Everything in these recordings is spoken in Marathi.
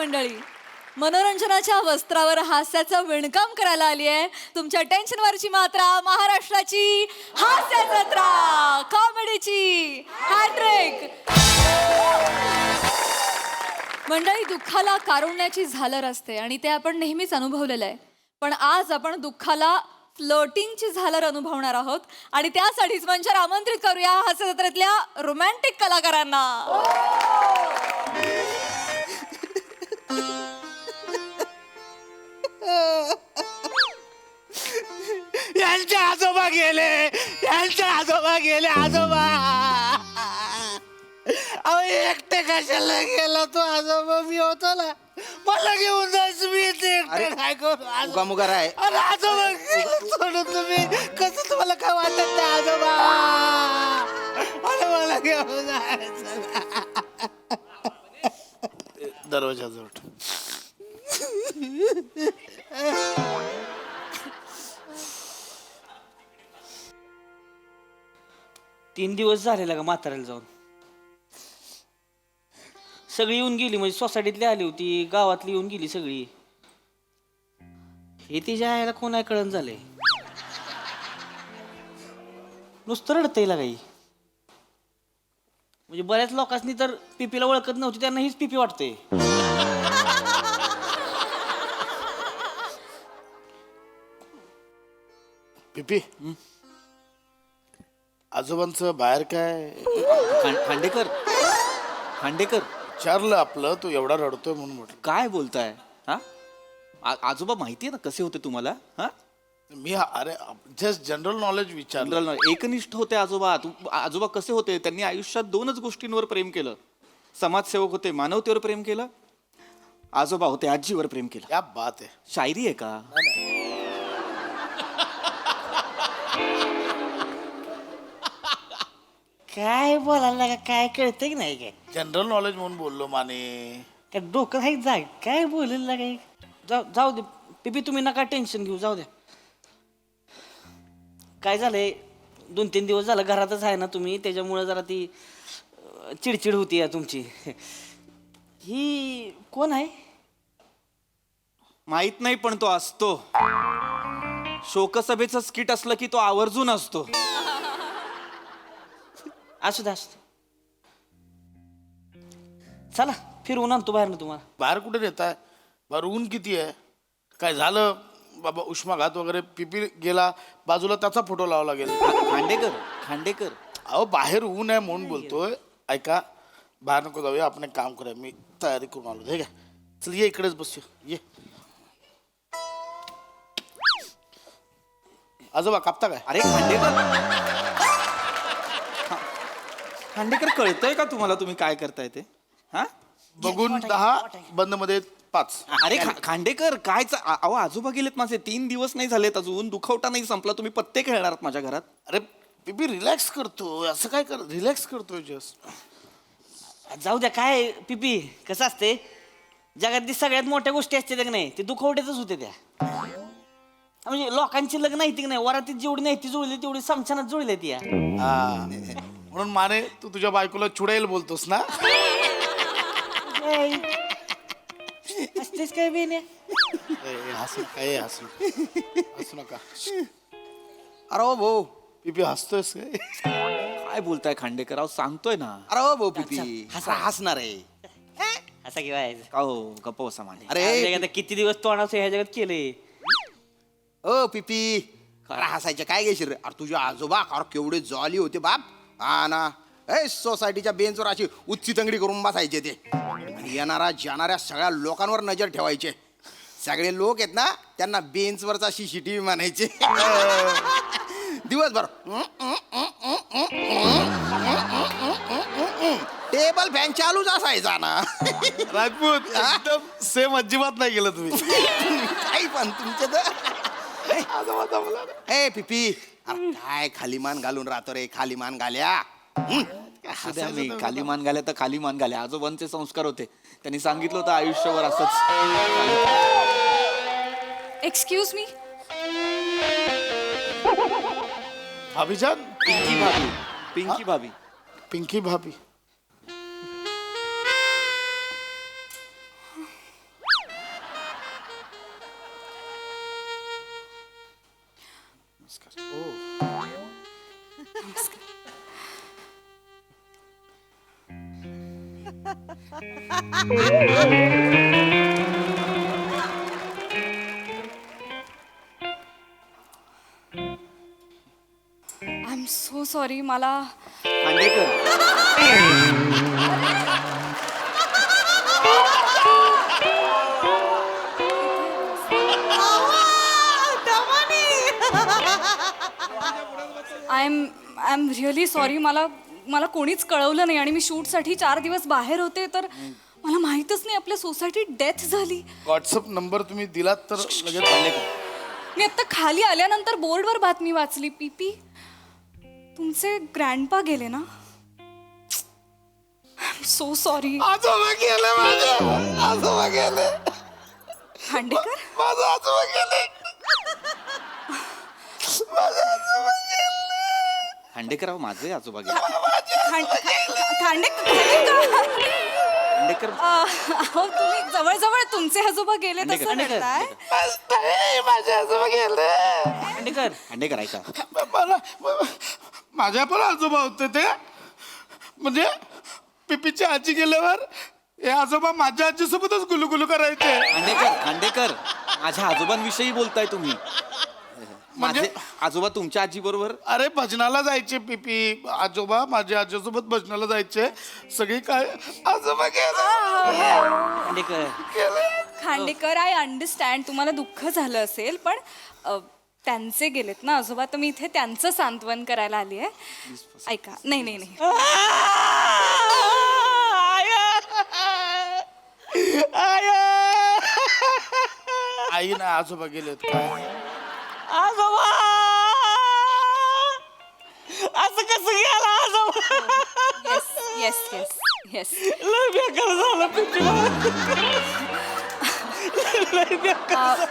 मंडळी, मनोरंजनाच्या वस्त्रावर हास्याचं विणकाम करायला आली आहे तुमच्या टेन्शनवरची मात्रा, महाराष्ट्राची हास्य जत्रा, कॉमेडीची हॅट्रिक. मंडळी, दुःखाला कारुण्याची झालर असते आणि ते आपण नेहमीच अनुभवलेलं आहे. पण आज आपण दुःखाला फ्लोटिंगची झालर अनुभवणार आहोत आणि त्यासाठीच मंचावर आमंत्रित करूया हास्य जत्रेतल्या रोमॅन्टिक कलाकारांना. यांचे आजोबा गेले, यांचे आजोबा गेले. आजोबा अहो एकटे कशाला गेला तो आजोबा? मी होतो ना, मला घेऊन जायचं. मी ते एकटे काय करू? उगामुगा आहे. अरे आजोबा सोडून तुम्ही कसं, तुम्हाला काय वाटत नाही आजोबा? अरे मला घेऊन जायचं. दरवाजा जवळ 3 दिवस झालेला का म्हाताऱ्याला जाऊन? सगळी येऊन गेली, म्हणजे सोसायटीतली आली होती, गावातली येऊन गेली सगळी. हे तिच्या आईला कोणा कळण झालंय, नुसतं रडतंय काही. म्हणजे बऱ्याच लोकांनी तर पिपीला ओळखत नव्हती, त्यांना हीच पिपी वाटते. पिपी आजोबांचं बाहेर काय खांडेकर खांडेकर विचारलं आपलं, तू एवढा रडतोय म्हणून म्हटलं. काय बोलताय? हा आजोबा माहितीये ना कसे होते तुम्हाला? हा मी अरे जस्ट जनरल नॉलेज विचारलं. General knowledge. एकनिष्ठ होते आजोबा. आजोबा कसे होते? त्यांनी आयुष्यात 2च गोष्टींवर प्रेम केलं. समाजसेवक होते, मानवतेवर प्रेम केलं. आजोबा होते, आजीवर प्रेम केलं. क्या बात आहे. शायरी आहे का? काय बोलायला लागा, काय कळतंय की नाही? काय जनरल नॉलेज म्हणून बोललो माने. काय डोकं आहे जाय, काय बोलायला लागाय? जाऊ दे पिपी, तुम्ही नका टेन्शन घेऊ, जाऊ द्या. काय झालंय, 2-3 दिवस झालं घरातच आहे ना तुम्ही, त्याच्यामुळे जरा ती चिडचिड होती या तुमची. ही कोण आहे? माहित नाही, पण तो असतो. शोकसभेचं स्किट असलं की तो आवर्जून असतो. असू दे. चला फिरवून आणतो बाहेर ना तुम्हाला. बाहेर कुठे नेताय? बाहेर ऊन किती आहे? काय झालं बाबा? उष्माघात वगैरे? पिपी गेला बाजूला, त्याचा फोटो लावला गेला. खांडेकर खांडेकर अहो बाहेर ऊन आहे म्हणून बोलतोय. ऐका, बाहेर नको जाऊया, आपण एक काम करूया. मी तयारी करून आलो. हे काय, चल ये इकडेच बसूया. ये आजोबा, कापता काय? अरे खांडेकर कळतंय का तुम्हाला तुम्ही काय करताय ते? हा बघून 10, बंद मध्ये 5. अरे खांडेकर काय अहो आजोबा गेलेत माझे, 3 दिवस नाही झालेत अजून. दुखवटा नाही संपला, तुम्ही पत्ते खेळणार आहात माझ्या घरात? अरे पिपी रिलॅक्स करतो, असं काय कर, रिलॅक्स करतोय जस्ट. जाऊ द्या. काय पिपी, कसं असते, जगातली सगळ्यात मोठ्या गोष्टी असते की नाही, ते दुखवट्यातच होते त्या. म्हणजे लोकांची लग्न आहे की नाही, वरातीत जेवढी नाही ती जुळली तेवढी समशानात जुळली ती. हा, म्हणून माने तू तुझ्या बायकोला चुडेल बोलतोस ना? असतेच काय बेन? हसू नका, हसू नका. अरे ओ भाऊ, पिपी हसतोयस काय? काय बोलताय खांडेकर? अहो सांगतोय ना. अरे ओ भाऊ पिपी, हसणार आहे. असं किंवा हो गप्प बसा माने. अरे किती दिवस तोंडाचं ह्या जगात केलंय. ओ पिपी, अरे हसायचे काय घेशील रे? अरे तुझे आजोबा अरे केवढे जॉली होते बाप. हा ना, सोसायटीच्या बेंचवर अशी उच्ची तंगडी करून बसायचे ते. आणि येणाऱ्या जाणाऱ्या सगळ्या लोकांवर नजर ठेवायचे. सगळे लोक आहेत ना, त्यांना बेंचवरचा CCTV म्हणायचे. दिवसभर टेबल फॅन चालूच असायचा ना. राजपूत एकदम सेम, अजिबात नाही गेलं तुम्ही. काही पण तुमचं तर. ए पिपी, अरे काय खाली मान घालून राहतो रे? खाली मान घाल्या. असू द्या, मी खाली मान घाल्या तर खाली मान घाल्या. आजोबांचे संस्कार होते, त्यांनी सांगितलं होतं आयुष्यभर असंच. Excuse me. भाभीजान, पिंकी भाभी, पिंकी भाभी. पिंकी भाभी. I am so sorry. मला Khandekar I am really sorry. मला कोणीच कळवलं नाही आणि मी शूटसाठी 4 दिवस बाहेर होते, तर मला माहीतच नाही आपल्या सोसायटीत डेथ झाली. व्हॉट्सअप नंबर तुम्ही दिलात तर लगेच मी आता खाली आल्यानंतर बोर्डवर बातमी वाचली. पीपी तुमचे ग्रँडपा गेले ना. I am so sorry. आजोबा गेले माझे, आजोबा गेले, खांडेकर माझे आजोबा गेले, माझे आजोबा गेले. खांडेकर माझे आजोबा गेले. खांडेकर खांडेकर अहो, तुम्ही जवळ तुमचे आजोबा गेले तसं खांडेकर, करताय. नाही, माझे आजोबा गेले. खांडेकर खांडेकर ऐका. माझ्या पण आजोबा होते ते, म्हणजे पिपीची आजी गेल्यावर हे आजोबा माझ्या आजीसोबतच गुलुगुलू करायचे. खांडेकर माझ्या आजोबांविषयी बोलताय तुम्ही. माझे आजोबा तुमच्या आजी बरोबर अरे भजनाला जायचे पिपी आजोबा, माझ्या आजीसोबत भजनाला जायचे सगळी. काय आजोबा गेले, खांडेकर खांडेकर आय अंडरस्टँड, तुम्हाला दुःख झालं असेल, पण त्यांचे गेलेत ना आजोबा, तर मी इथे त्यांचं सांत्वन करायला आली आहे. ऐका. नाही आई ना आजोबा गेलेत काय. आजोबा असं कसं गेला आजोबा. येस लय बेकार झालं पिपी. लय बेकार.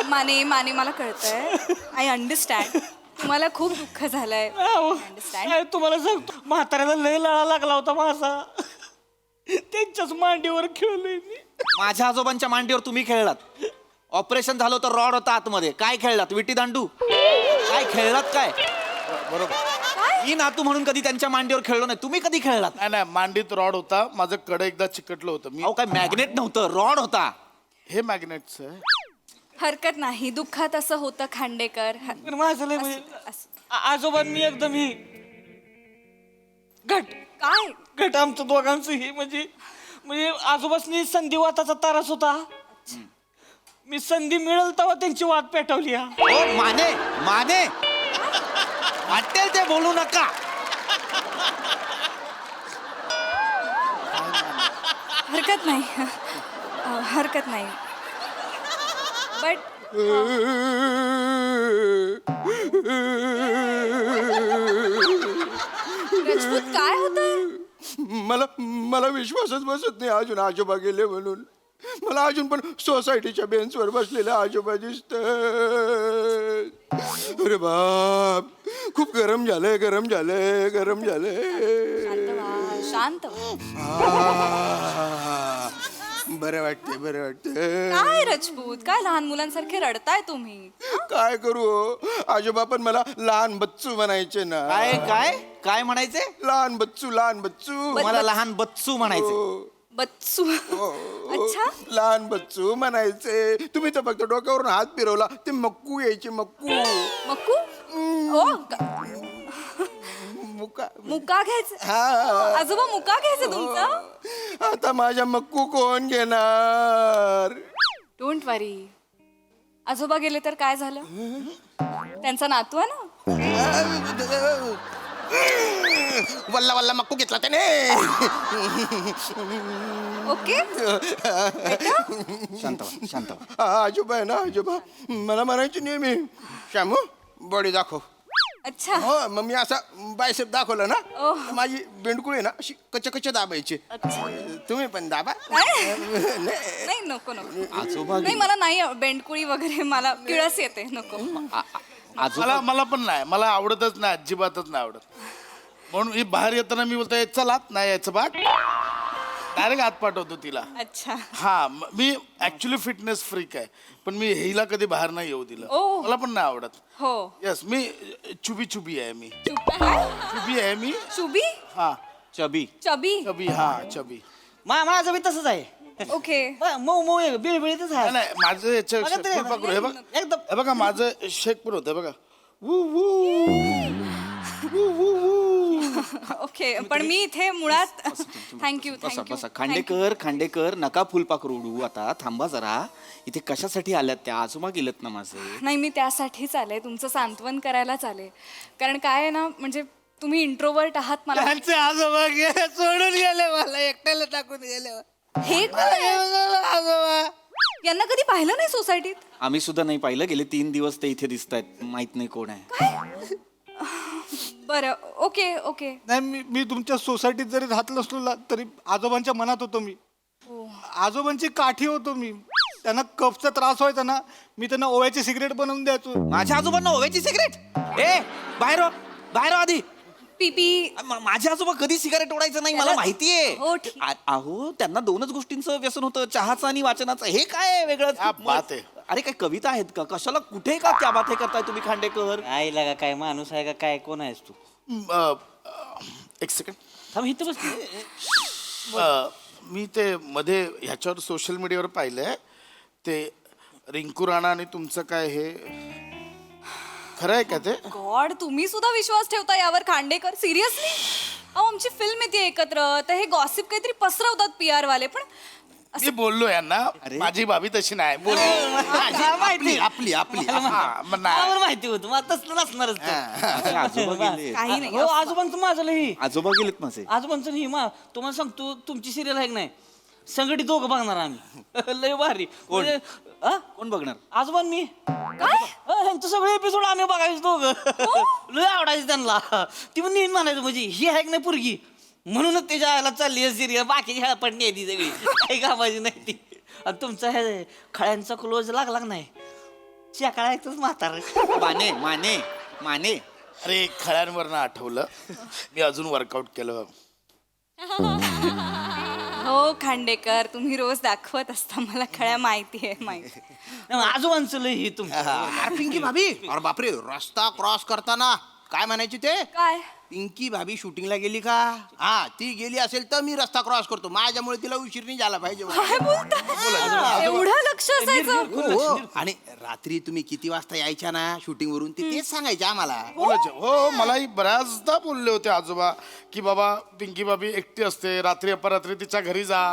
माने मला कळतंय. आय अंडरस्टँड, तुम्हाला खूप दुःख झालंय. अंडरस्टँड. काय तुम्हाला सांगतो, म्हाताऱ्याला लय लळा लागला होता माझा, त्यांच्याच मांडीवर खेळलोय मी. माझ्या आजोबांच्या मांडीवर तुम्ही खेळलात. ऑपरेशन झालं होतं, रॉड होता आतमध्ये. काय खेळलात? विटी दांडू काय खेळलात? काय बरोबर. मी नातू म्हणून कधी त्यांच्या मांडीवर खेळलो नाही. तुम्ही कधी खेळलात? नाही मांडीत रॉड होता, माझं कडं एकदा चिकटलं होतं. मी अहो काय मॅग्नेट नव्हतं, रॉड होता. हे मॅग्नेटच हरकत नाही, दुःखात असं होतं खांडेकर. पण माझं लय म्हणजे आजोबांनी एकदम ही घट आमचं दोघांचं ही म्हणजे आजोबांनी संधिवाताचा त्रास होता. मी संधी मिळेल तेव्हा त्यांची वाट पेटवली. ओ माने वाटेल ते बोलू नका. हरकत नाही बट रजपूत काय होतंय? मला विश्वासच बसत नाही अजून आजोबा गेले म्हणून. मला अजून पण सोसायटीच्या बेंचवर बसलेले आजोबा दिसत. अरे बाप, खूप गरम झालंय. शांत बरं वाटते. काय रजपूत, काय लहान मुलांसारखे रडताय तुम्ही? काय करू, आजोबा पण मला लहान बच्चू म्हणायचे ना. काय म्हणायचे? लहान बच्चू मला लहान बच्चू म्हणायचे. बच्चू. अच्छा. लहान बच्चू म्हणायचे. तुम्ही तर फक्त डोक्यावरून हात फिरवला ते मक्कू यायचे. मक्कू ओ मुका. मुका घ्यायचं? हा. आजोबा मुका घ्यायचं तुमचं? आता माझ्या मक्कू कोण घेणार? डोंट वरी. आजोबा गेले तर काय झालं? त्यांचा नातू आहे ना. वल्ला मक्कू घेतला त्याने. ओके. शांत. आजोबा आहे ना, आजोबा मला म्हणायचे नेहमी, श्यामू बॉडी दाखव. अच्छा. हो, मग मी असा बायसेप दाखवलं ना, ओह. तर माझी बेंडकुळी ना अशी कच्चे दाबायचे. तुम्ही पण दाबा. नाही नको आजोबा नाही, मला नाही बेंडकुळी वगैरे, मला किळस येते, नको. मला पण नाही, मला आवडतच नाही, अजिबातच नाही आवडत. म्हणून मी बाहेर येताना मी बोलतोय चलात नाही यायचं बाग, डायरेक्ट हात पाठवतो तिला. अच्छा. हा, मी ऍक्च्युली फिटनेस फ्रीक आहे, पण मी हिला कधी बाहेर नाही येऊ दिलं. ओह. मला पण नाही आवडत. हो. यस, मी चुबी आहे. मी काय? चुबी आहे मी. चुबी? हा, चबी. चबी. चबी. हा, चबी. माझं बी तसंच आहे ओके मऊ मऊ बिळबिळीतच नाही, आहे नाही माझं याच्या बघा तरी फुलपाखरू हे बघ एकदम. हे बघा माझं शेकपूर होतं बघा वू वू वू वू वू. ओके पण मी इथे मुळात थँक्यू बसा थँक्यू बसा खांडेकर नका फुलपाखरू उडू आता थांबा जरा इथे कशासाठी आल्यात त्या आजोबा गेलेत ना माझे नाही मी त्यासाठीच आले तुमचं सांत्वन करायलाच आले कारण काय आहे ना म्हणजे तुम्ही इंट्रोवर्ट आहात मला त्यांचे आजोबा गेले सोडून गेले मला एकट्याला टाकून गेले हे कोण आहे? आजोबा यांना कधी पाहिलं नाही सोसायटीत आम्ही सुद्धा नाही पाहिलं गेले 3 दिवस ते इथे दिसत आहेत माहित नाही कोण आहे बरं ओके ओके नाही मी तुमच्या सोसायटीत जरी राहत नसलो ना, तरी आजोबांच्या मनात होतो मी आजोबांची काठी होतो मी त्यांना कफचा त्रास व्हायचा ना मी त्यांना ओव्याची सिगरेट बनवून द्यायचो माझ्या आजोबांना ओव्याची सिगरेट ए बाहेर हो, बाहेर हो आधी पीपी माझे आजोबा कधी सिगारेट ओढायचं नाही मला माहितीये हो, ठीक. अहो त्यांना 2च गोष्टींचं व्यसन होतं चहाचं आणि वाचनाचं हे काय आहे क्या वेगळं बात आहे. अरे काय कविता आहेत का कशाला कुठे का त्या बात हे करताय तुम्ही खांडेकर आई लागा काय माणूस आहे का काय कोण आहेस तू एक सेकंड थांब इथं बस मी ते मध्ये ह्याच्यावर सोशल मीडियावर पाहिलंय ते रिंकू राणा आणि तुमचं काय हे खरं आहे का ते गॉड तुम्ही सुद्धा विश्वास ठेवता यावर खांडेकर सिरियसली अहो आमची फिल्म येते एकत्र तर हे गॉसिप काहीतरी पसरवतात PR वाले पण मी बोललो यांना माझी भाभी तशी नाही बोल आपली आपली आपली हा, मग नाही. मला माहिती होतं मला तसलं नसणारच ते. माझे आजोबा गेले काही नाही हो आजोबांचं माझं ही आजोबा गेलेत माझे आजोबांचं ही तुम्हाला सांगतो तुमची सिरियल आहे की नाही संघटित दोघं बघणार आम्ही लय भारी म्हणजे, हा? कोण बघणार आजोबां मी ह्यांचं सगळे एपिसोड आम्ही बघायचो दोघं लय आवडायचं त्यांना ती पण नेहमी म्हणायचं म्हणजे ही आहे की नाही पोरगी म्हणूनच त्याच्या आयला चालली सिरियल बाकीची ह्या पण नाही ती सगळी काही कामाची नाही ती आणि तुमचा हे खळ्यांचा क्लोज लागला की नाही शेकाळायचंच म्हातार माने माने माने अरे खळ्यांवरनं आठवलं मी अजून वर्कआउट केलं हो खांडेकर तुम्ही रोज दाखवत असता मला खळ्या माहिती आहे माहिती आजोबांचं लय ही तुमचं पिंकी भाभी अरे बापरे रस्ता क्रॉस करताना काय म्हणायचे ते काय पिंकी भाभी शूटिंगला गेली का हा ती गेली असेल तर मी रस्ता क्रॉस करतो माझ्यामुळे तिला उशीर नाही झाला पाहिजे काय बोलता एवढं लक्ष असायचं हो. आणि रात्री तुम्ही किती वाजता यायच्या ना शूटिंग वरून ते तेच सांगायचे आम्हाला बोलायचे हो मलाही बऱ्याचदा बोलले होते आजोबा की बाबा पिंकी बाबी एकटी असते रात्री अपरात्री तिच्या घरी जा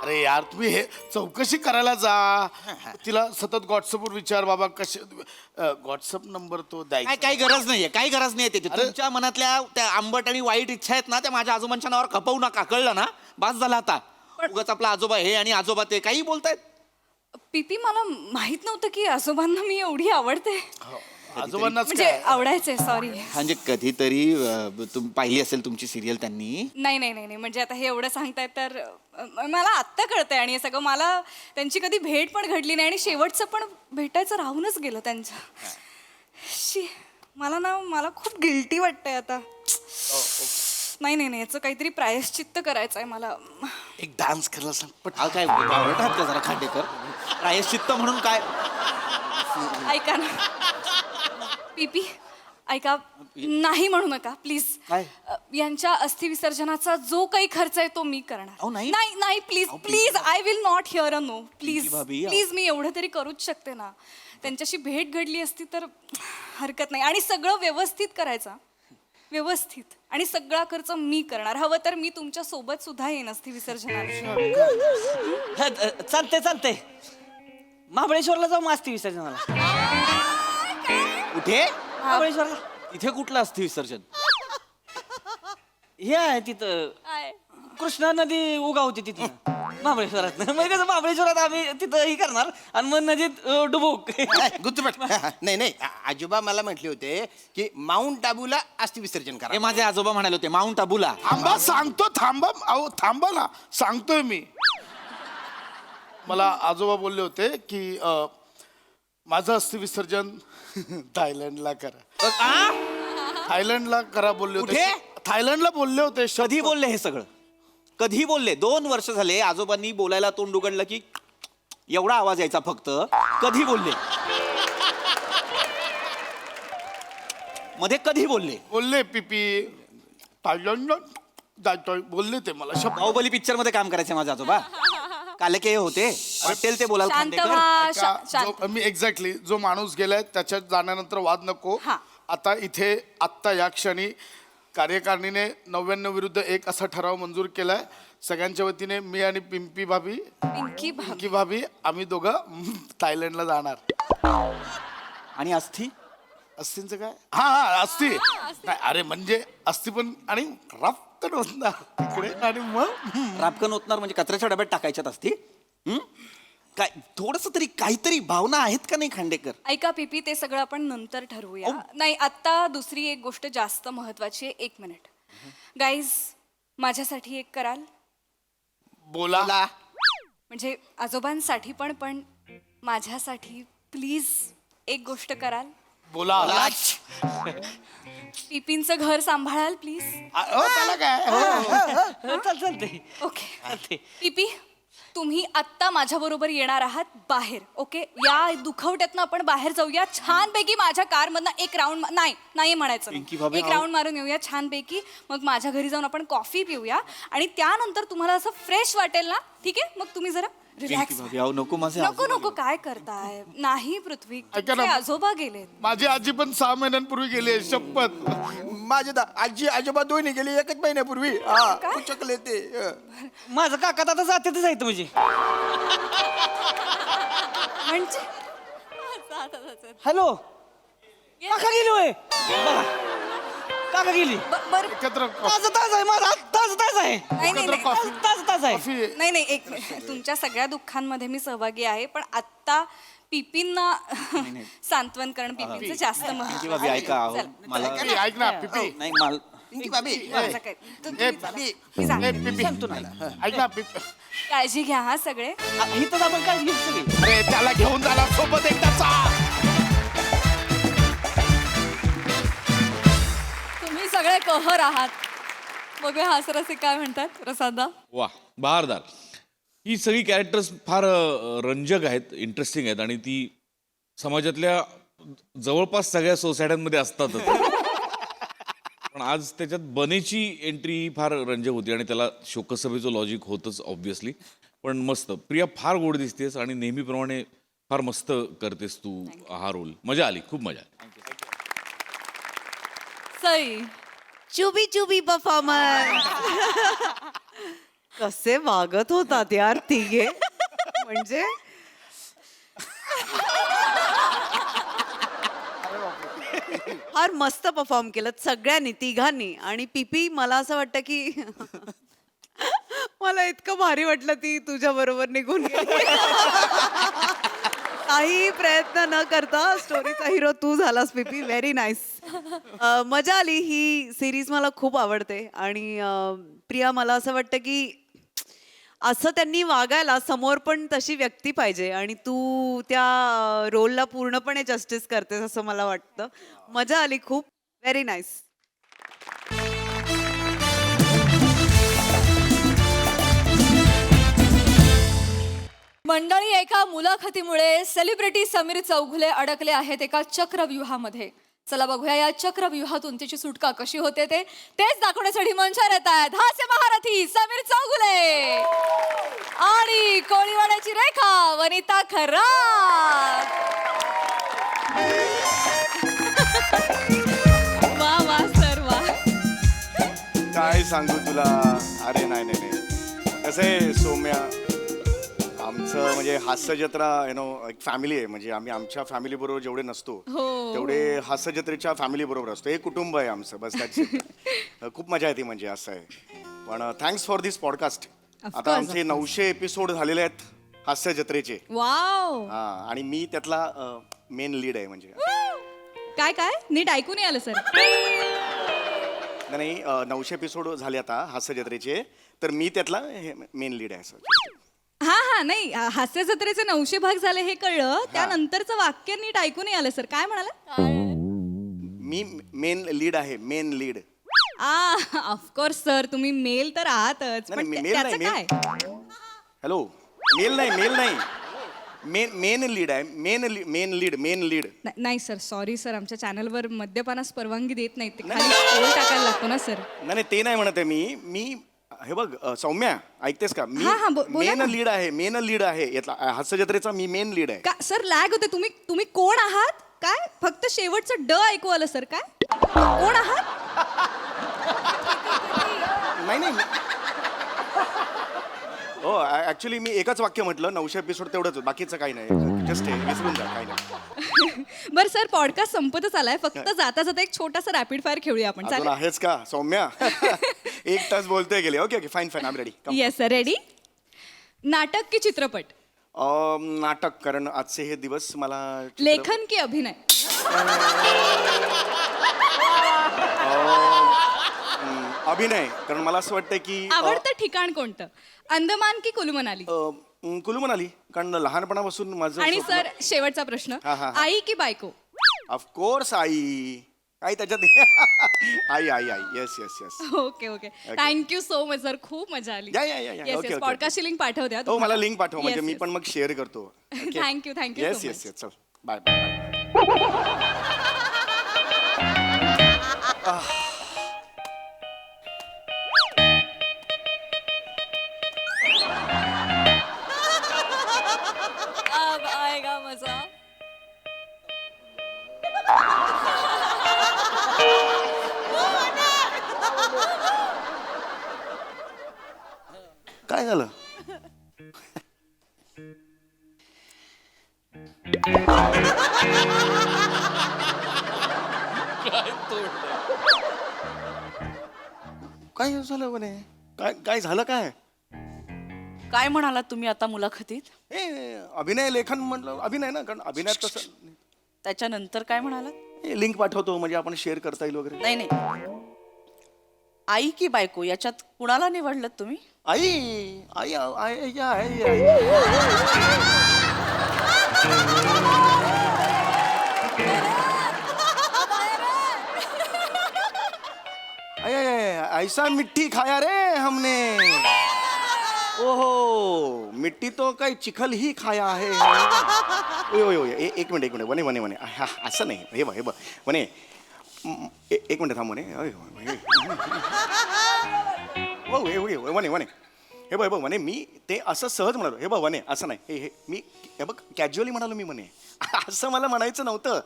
अरे यार तुम्ही हे चौकशी करायला जा तिला सतत व्हॉट्सअपवर विचार बाबा कसे व्हॉट्सअप नंबर तो द्यायचा काही गरज नाहीये काही गरज नाहीये त्याची तुमच्या मनातल्या त्या आंबट आणि वाईट इच्छा आहेत ना त्या माझ्या आजोबांच्या नावावर खपवू नका कळलं ना बास झाला आता उगाच आपला आजोबा हे आणि आजोबा ते काही बोलतायत पीपी मला माहित नव्हतं की आजोबांना मी एवढी आवडते आजोबांनाच म्हणजे काय आवडायचे सॉरी म्हणजे कधीतरी तुम्ही पाहिली असेल तुमची सिरियल त्यांनी नाही नाही नाही नाही म्हणजे आता हे एवढं सांगताय तर मला आत्ता कळतंय आणि हे सगळं मला त्यांची कधी भेट पण घडली नाही आणि शेवटचं पण भेटायचं राहूनच गेलं त्यांचं शी मला खूप गिल्टी वाटतंय आता नाही नाही नाही याचं काहीतरी प्रायश्चित्त करायचं आहे मला एक डान्स करायला सांग पट काय आवडतात का जरा खांडेकर प्रायश्चित्त म्हणून काय ऐका ना पीपी ऐका नाही म्हणू नका प्लीज काय? यांच्या अस्थि विसर्जनाचा जो काही खर्च आहे तो मी करणार अहो, नाही. नाही नाही please please I will not hear a no please भाभी, अहो. प्लीज मी एवढं तरी करूच शकते ना त्यांच्याशी भेट घडली असती तर हरकत नाही आणि सगळं व्यवस्थित करायचं व्यवस्थित आणि सगळा खर्च मी करणार हवं तर मी तुमच्या सोबत सुद्धा येईन अस्थि विसर्जनाला चालतंय महाबळेश्वरला जाऊ मास्ती विसर्जनाला कुठे महाबळेश्वरला इथे कुठलं असते विसर्जन हे आहे तिथं कृष्णा नदी उगावते तिथे महाबळेश्वरात म्हणजे कसं महाबळेश्वरात आम्ही तिथं ही करणार आणि मग नदीत डुबुक गुत्तपट नाही नाही आजोबा मला म्हटले होते की माउंट आबूला अस्थि विसर्जन हे करा माझे आजोबा म्हणाले होते माउंट आबूला थांबा सांगतो थांबा अहो थांबा ना सांगतोय मी मला आजोबा बोलले होते की माझं अस्थि विसर्जन थायलंडला करा थायलंडला करा बोलले होते कुठे? थायलंडला बोलले होते कधी बोलले हे सगळं कधी बोलले 2 वर्ष झाले आजोबांनी बोलायला तोंड उघडलं की एवढा आवाज यायचा फक्त कधी बोलले मध्ये कधी बोलले बोलले पिपी थायलंड जायतोय बोलले ते मला शब्द बाहुबली पिक्चर मध्ये काम करायचे माझे आजोबा काले के होते वाटेल ते बोलाल शांत खांडेकर. व्हा ऐका, शांत मी एक्झॅक्टली जो माणूस गेलाय त्याच्यात जाण्यानंतर वाद नको हा. आता इथे आत्ता या क्षणी कार्यकारिणीने 99 विरुद्ध 1 असा ठराव मंजूर केलाय सगळ्यांच्या वतीने मी आणि पिंकी भाभी पिंकी भाभी आम्ही दोघं थायलंडला जाणार. आणि अस्थि अस्थिंचं काय हा अस्थि नाही अरे म्हणजे अस्थि पण आणि रफ्कन होणार तिकडे आणि मग रापकन ओतणार म्हणजे कचऱ्याच्या डब्यात टाकायच्यात असती काय थोडस तरी काहीतरी भावना आहेत का नाही खांडेकर? ऐका पीपी ते सगळं आपण नंतर ठरवूया. नाही आत्ता दुसरी एक गोष्ट जास्त महत्वाची आहे. 1 मिनिट गाईज माझ्यासाठी एक कराल बोला म्हणजे आजोबांसाठी पण माझ्यासाठी प्लीज एक गोष्ट कराल. बोला पिपींचं घर सांभाळाल प्लीज. त्याला काय चालते ओके पीपी तुम्ही आत्ता माझ्या बरोबर येणार आहात बाहेर. ओके या दुखवट्यातनं आपण बाहेर जाऊया छानपैकी. माझ्या कार मधनं एक राऊंड नाही म्हणायचं पिंकी भाभी, एक राऊंड मारून येऊया छानपैकी. मग माझ्या घरी जाऊन आपण कॉफी पिऊया आणि त्यानंतर तुम्हाला असं फ्रेश वाटेल ना ठीक आहे. मग तुम्ही जरा रिलॅक्स. याव नको माझे नको नको काय करताय. नाही पृथ्वी ऐका ना. तुमचे आजोबा गेलेत. माझी आजी पण 6 महिन्यांपूर्वी गेली आहे शपथ. माझे आजी आजोबा दोन्ही गेले 1 महिन्यापूर्वी. हा काय? उचकले ते माझं काका आता जात्यातच आहेत म्हणजे. म्हणजे हॅलो काका गेली होय बघा. काका गेली बरं एकत्र ताज आहे माझा ताज आहे नाही नाही नाही. कॉफी ताज आहे. कॉफी नाही नाही एक मिनिट. तुमच्या सगळ्या दुःखांमध्ये मी सहभागी आहे पण आत्ता पिपींना सांत्वन करणं पिपींचं जास्त पिंकी महत्त्व भाभी ऐका अहो, चल, मला पिपी, ऐक ना पिपी नाही मला पिंकी बाबी माझं काय. ए, तुम्ही जा. पिपी ऐक ना पिपी काळजी घ्या हा सगळे. इथंच आपण काय घेऊ सगळे. अरे त्याला घेऊन जाणार सोबत एकदाचा. तुम्ही सगळे कहर आहात. बघूया हासरसे काय म्हणतात. प्रसादा वा बहारदार. ही सगळी कॅरेक्टर्स फार रंजक आहेत, इंटरेस्टिंग आहेत आणि ती समाजातल्या जवळपास सगळ्या सोसायट्यांमध्ये असतातच. पण आज त्याच्यात बनेची एंट्री ही फार रंजक होती आणि त्याला शोकसभेचं लॉजिक होतच ऑब्व्हियसली. पण मस्त प्रिया फार गोड दिसतेस आणि नेहमीप्रमाणे फार मस्त करतेस तू हा रोल. मजा आली, खूप मजा आली. Sai chubby chubby performance. कसे वागत होतात यार तिघे म्हणजे फार मस्त परफॉर्म केलं सगळ्यांनी तिघांनी. आणि पीपी मला असं वाटतं की मला इतकं भारी वाटलं ती तुझ्या बरोबर निघून गेली. काही प्रयत्न न करता स्टोरीचा हिरो तू झालास पीपी. Very nice. मजा आली. ही सिरीज मला खूप आवडते आणि प्रिया मला असं वाटतं की असं त्यांनी वागायला समोर पण तशी व्यक्ती पाहिजे आणि तू त्या रोलला पूर्णपणे जस्टिस करतेस असं मला वाटतं. मजा आली खूप. Very nice. मंडळी एका मुलाखतीमुळे सेलिब्रिटी समीर चौगुले अडकले आहेत एका चक्रव्यूहामध्ये. चला बघूया या चक्रव्यूहातून त्याची सुटका कशी होते तेच दाखवण्यासाठी मंचावर येत आहेत हास्य महारथी समीर चौगुले आणि कोळीवाड्याची रेखा वनिता खरात. वा वा सर वा. काय सांगू तुला. अरे नाही नाही नाही कसं आहे सौम्या आमचं म्हणजे हास्य जत्रा एक फॅमिली आहे. म्हणजे आम्ही आमच्या फॅमिली बरोबर जेवढे नसतो तेवढे हास्य जत्रेच्या फॅमिली बरोबर असतो. एक कुटुंब आहे आमचं बस. खूप मजा येते म्हणजे असं आहे. पण थँक्स फॉर दिस पॉडकास्ट. आता आमचे 900 एपिसोड झालेले आहेत हास्य जत्रेचे. वाव हा आणि मी त्यातला मेन लीड आहे म्हणजे. काय काय नीट ऐकून नाही आलं सर. नाही 900 एपिसोड झाले आता हास्य जत्रेचे तर मी त्यातला मेन लीड आहे असं. हा हा नाही हास्य जत्रेचे 900 भाग झाले हे कळलं. त्यानंतरचं वाक्य नीट ऐकून नाही आलं सर. काय म्हणाला. मी मेन लीड आहे मेन लीड. ऑफकोर्स सर तुम्ही मेल तर आहातच नाही, पण मेल त्याचं नाही, काय. हॅलो मेल नाही मेन लीड आहे मेन लीड नाही सर सॉरी सर आमच्या चॅनलवर मद्यपानास परवानगी देत नाही ते खाली scroll टाकायला लागतो ना सर. नाही ते नाही म्हणत आहे मी हे बघ सौम्या ऐकतेस का मी हा, बोला ना. मेन लीड आहे यातला हास्य जत्रेचा मी मेन लीड आहे. का सर लॅग होते तुम्ही कोण आहात काय फक्त शेवटचं ड ऐकू आलं सर काय कोण आहात. नाही हो ऍक्च्युली मी एकच वाक्य म्हटलं 900 एपिसोड तेवढंच बाकीचं काही नाही जस्ट विसरून जा काही नाही. बरं सर पॉडकास्ट संपतच आलाय फक्त जाता जाता एक छोटासा रॅपिड फायर खेळूया आपण अजून चालेल. आहेच का सौम्या 1 तास बोलतोय गेले okay fine I am ready. Yes sir ready. नाटक की चित्रपट. नाटक कारण आजचे हे दिवस मला लेखन की अभिनय. अभिनय कारण मला असं वाटतं की आवडतं ठिकाण कोणतं अंदमान की कुलू मनाली. कुलू म्हणाली कारण लहानपणापासून माझं आणि सर शेवटचा प्रश्न हा. आई की बायको. ऑफकोर्स आई आई त्याच्यात आई yes okay thank you so much sir खूप मजा आली. या ओके पॉडकास्टची लिंक पाठव द्या. हो मला लिंक पाठव म्हणजे मी पण मग शेअर करतो. थँक्यू येस चल बाय अब आएगा मजा. काय झालं काय झालं म्हणे काय झालं काय काय म्हणालात तुम्ही आता मुलाखतीत. अभिनय लेखन म्हटलं अभिनय ना कारण अभिनयात तसं त्याच्यानंतर काय म्हणालात. लिंक पाठवतो म्हणजे आपण शेअर करता येईल वगैरे. नाही आई की बायको याच्यात कुणाला निवडलं तुम्ही. आई आई आई आई आई ऐसा मिट्टी खाया रे हमने ओहो मिट्टी तो काय चिखल ही खाया आहे. एक मिनिट वने असं नाही हे बघ वने एक मिनिट थांब वने हे बघ वने मी ते असं सहज म्हणालो हे बघ वने असं नाही हे मी हे बघ कॅज्युअली म्हणालो मी म्हणे असं मला म्हणायचं नव्हतं.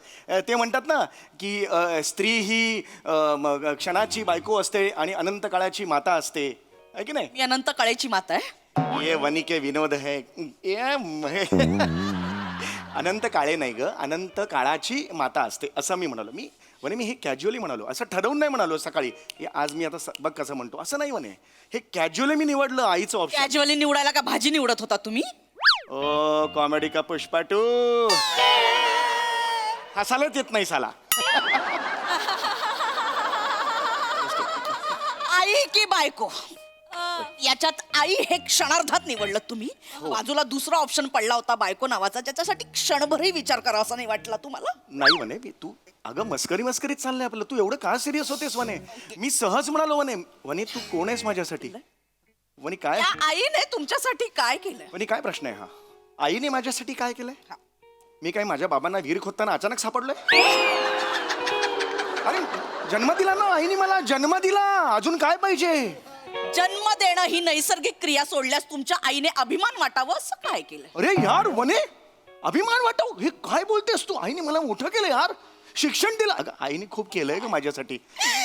ते म्हणतात ना की स्त्री ही क्षणाची बायको असते आणि अनंत काळाची माता असते आहे की नाही. मी अनंत काळेची माता आहे. ये वनी के विनोद है अनंत काळे नाही ग अनंत काळाची माता असते असं मी म्हणालो. मी हे कॅज्युअली म्हणालो असं ठरवून नाही म्हणालो सकाळी आज मी आता बघ कसं म्हणतो असं नाही म्हणे हे कॅज्युअली मी निवडलं आईचं ऑप्शन. कॅज्युअली निवडायला का भाजी निवडत होता तुम्ही. ओ कॉमेडी का पुष्पा 2 हसायलाच येत नाही साला. आई की बायको याच्यात आई हे क्षणार्धात निवडलं तुम्ही. बाजूला दुसरा ऑप्शन पडला होता बायको नावाचा ज्याच्यासाठी क्षणभरही विचार करा असं नाही वाटला तुम्हाला. नाही म्हणे तू अगं मस्करीत चाललंय आपलं तू एवढं का सिरियस होतेस म्हणे. मी सहज म्हणालो म्हणे तू कोण आहेस माझ्यासाठी. म्हणे काय आईने तुमच्यासाठी काय केलंय. म्हणे काय प्रश्न आहे हा आईने माझ्यासाठी काय केलंय. मी काय माझ्या बाबांना विहीर खोदताना अचानक सापडलोय. अरे जन्म दिला ना आईने मला जन्म दिला अजून काय पाहिजे. जन्म देणं ही नैसर्गिक क्रिया सोडल्यास तुमच्या आईने अभिमान वाटावं असं काय केलं. अरे यार वने अभिमान वाटाव हे काय बोलतेस तू. आईने मला मोठं केलं यार शिक्षण दिलं. अगं आईने खूप केलंय ग माझ्यासाठी.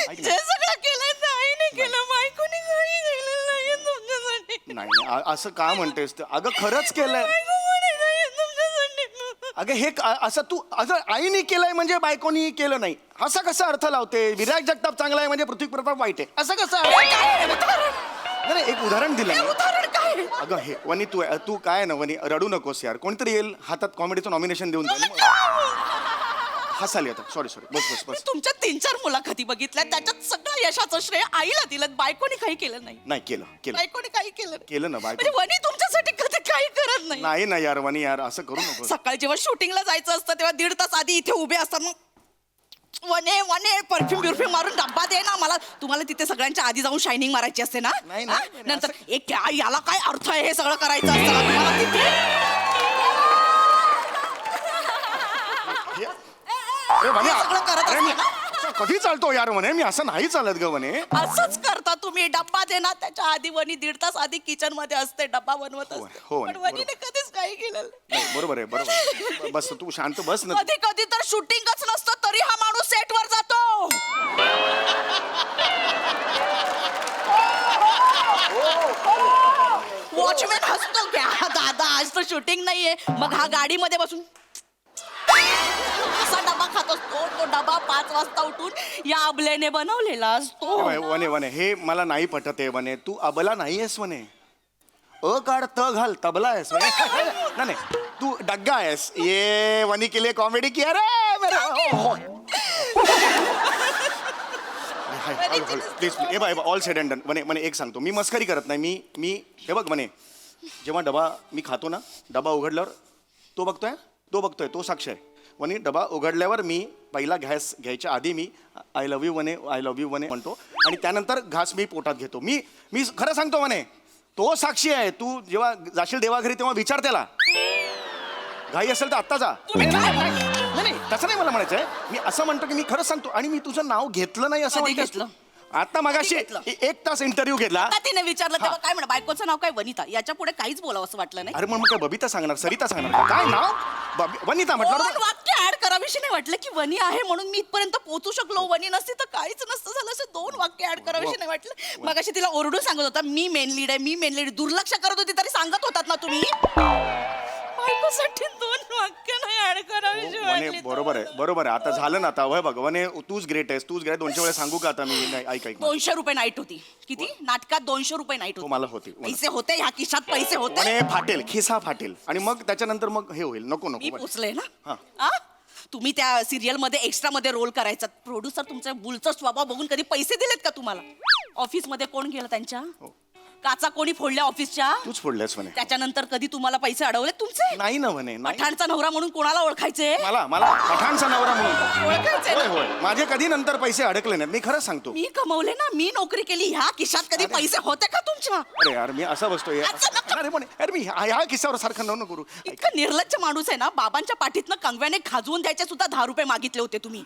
जे सगळं केलंय ते आईने केलं बायकोने काही केलं नाही तुमच्यासाठी. नाही असं का म्हणतेस अगं खरंच केलंय. अगं हे असं तू असं आईने केलंय म्हणजे बायकोनी केलं नाही असा कसा अर्थ लावते. विराट जगताप चांगला आहे म्हणजे पृथ्वी प्रताप वाईट आहे असं कसं. नाही एक उदाहरण दिलं. अगं हे वनी तू काय ना वनी रडू नकोस यार कोणतरी येईल हातात कॉमेडीचं नॉमिनेशन देऊन जाईल. हसाली आता सॉरी बस तुमच्या 3-4 मुलाखती बघितल्या त्याच्यात सगळं यशाचं श्रेय आईला दिलं बायकोनी काही केलं नाही. केलं बायकोनी काही केलं ना म्हणजे वनी तुमच्यासाठी कधी काही करत नाही. नाही ना यार वनी यार असं करू नको. सकाळी जेव्हा शूटिंगला जायचं असतं तेव्हा 1.5 तास आधी इथे उभे असतात मग वने परफ्यूम मारून डब्बा दे ना मला. तुम्हाला तिथे सगळ्यांच्या आधी जाऊन शायनिंग मारायची असते ना. नंतर एक याला काय अर्थ आहे हे सगळं करायचं असतं तुम्हाला तिथे. अरे म्हणे हे सगळं करत अरे मी असताना? असं कधी चालतो यार म्हणे मी असं नाही चालत ग म्हणे असंच करता तुम्ही. डब्बा दे ना, त्याच्या आधी वनी 1.5 तास आधी किचन मध्ये असते, डब्बा बनवत हो, असते. हो, पण बरोबर. वनीने कधीच काही केलेलं नाही. नाही, बरोबर आहे बरोबर बस तू शांत बस ना कधी कधी तर शूटिंगच नसतं तरी हा माणूस सेटवर जातो. वॉचमॅन हसतो क्या दादा, आज तर शूटिंग नाहीये. मग हा गाडीमध्ये बसून असा डबा खात असतो. तो डबा 5 वाजता उठून या अबलेने बनवलेला असतो. वने वने हे मला नाही पटत आहे वने तू अबला नाही आहेस वने काढ त घाल तबला आहेस वने. नाही नाही, तू डग्गा आहेस. ये वनी के लिए कॉमेडी किया रे मेरा प्लीज हे bye all said and done वने वने एक सांगतो मी मस्करी करत नाही. मी हे बघ वने जेव्हा डबा मी खातो ना, डबा उघडल्यावर तो बघतोय तो साक्ष आहे. वनी डबा उघडल्यावर मी पहिला घास घ्यायच्या आधी मी आय लव्ह यू वने म्हणतो आणि त्यानंतर घास मी पोटात घेतो. मी खरं सांगतो वने तो साक्षी आहे. तू जेव्हा जाशील देवाघरी तेव्हा विचार त्याला. घाई असेल तर आत्ता जा. नाही तसं नाही मला म्हणायचं आहे. मी असं म्हणतो की मी खरंच सांगतो आणि मी तुझं नाव घेतलं नाही असं कधी म्हणतेस घेतलं? तू. आता मगाशी घेतलं? 1 तास इंटरव्ह्यू घेतला. आता तिने विचारलं तेव्हा काय म्हणा, बायकोचं नाव काय वनिता, याच्या पुढे काहीच बोलावं असं वाटलं नाही. अरे मग काय बबिता सांगणार सरिता सांगणार का? काय नाव वनिता म्हटलं दोन वाक्य ऍड करावीशी नाही वाटलं की वनी आहे म्हणून मी इथपर्यंत पोहोचू शकलो. वनी नसती तर काहीच नसतं झालं. असं 2 वाक्य ऍड करावीशी नाही वाटलं. मग अशी तिला ओरडून सांगत होता मी मेन लीड आहे, मी मेन लीड. दुर्लक्ष करत होती तरी सांगत होतात ना तुम्ही. बायकोसाठी 2 वाक्य नाही ऍड करावीशी वने वाटली. बरोबर आहे आता झालं ना आता वय बघ वने तूच ग्रेट आहेस 200 वेळा सांगू का आता मी नाही ऐक 200 रुपये नाईट होती. किती नाटकात 200 रुपये नाईट तो होती. मला होती पैसे होते ह्या खिशात पैसे होते. वने फाटेल खिसा फाटेल आणि मग त्याच्यानंतर मग हे होईल नको मी नको पोचले ना. हा. आ? तुम्ही त्या सिरियल मध्ये एक्स्ट्रा मध्ये रोल करायचा. प्रोड्युसर तुमच्या बुलचा स्वभाव बघून कधी पैसे दिलेत का तुम्हाला? ऑफिस मध्ये कोण गेलं त्यांच्या? काचा कोणी फोडल्या ऑफिसच्या? तूच फोडल्यास म्हणे त्याच्यानंतर कधी तुम्हाला पैसे अडवले तुमचे? नाही ना म्हणे नाही पठाणचा नवरा म्हणून कोणाला ओळखायचे? मला पठाणचा नवरा म्हणून ओळखायचे होय ना? होय माझे कधी नंतर पैसे अडकले नाहीत मी खरंच सांगतो. मी कमवले ना, मी नोकरी केली. ह्या खिशात कधी पैसे होते का तुमच्या? अरे यार मी असा बसतोय अरे म्हणे अरे मी ह्या किस्सावर सारखं नको करू. इतकं निर्लज्ज माणूस आहे ना. बाबांच्या पाठीतनं कंगव्याने खाजवून द्यायचे सुद्धा 10 रुपये मागितले होते तुम्ही.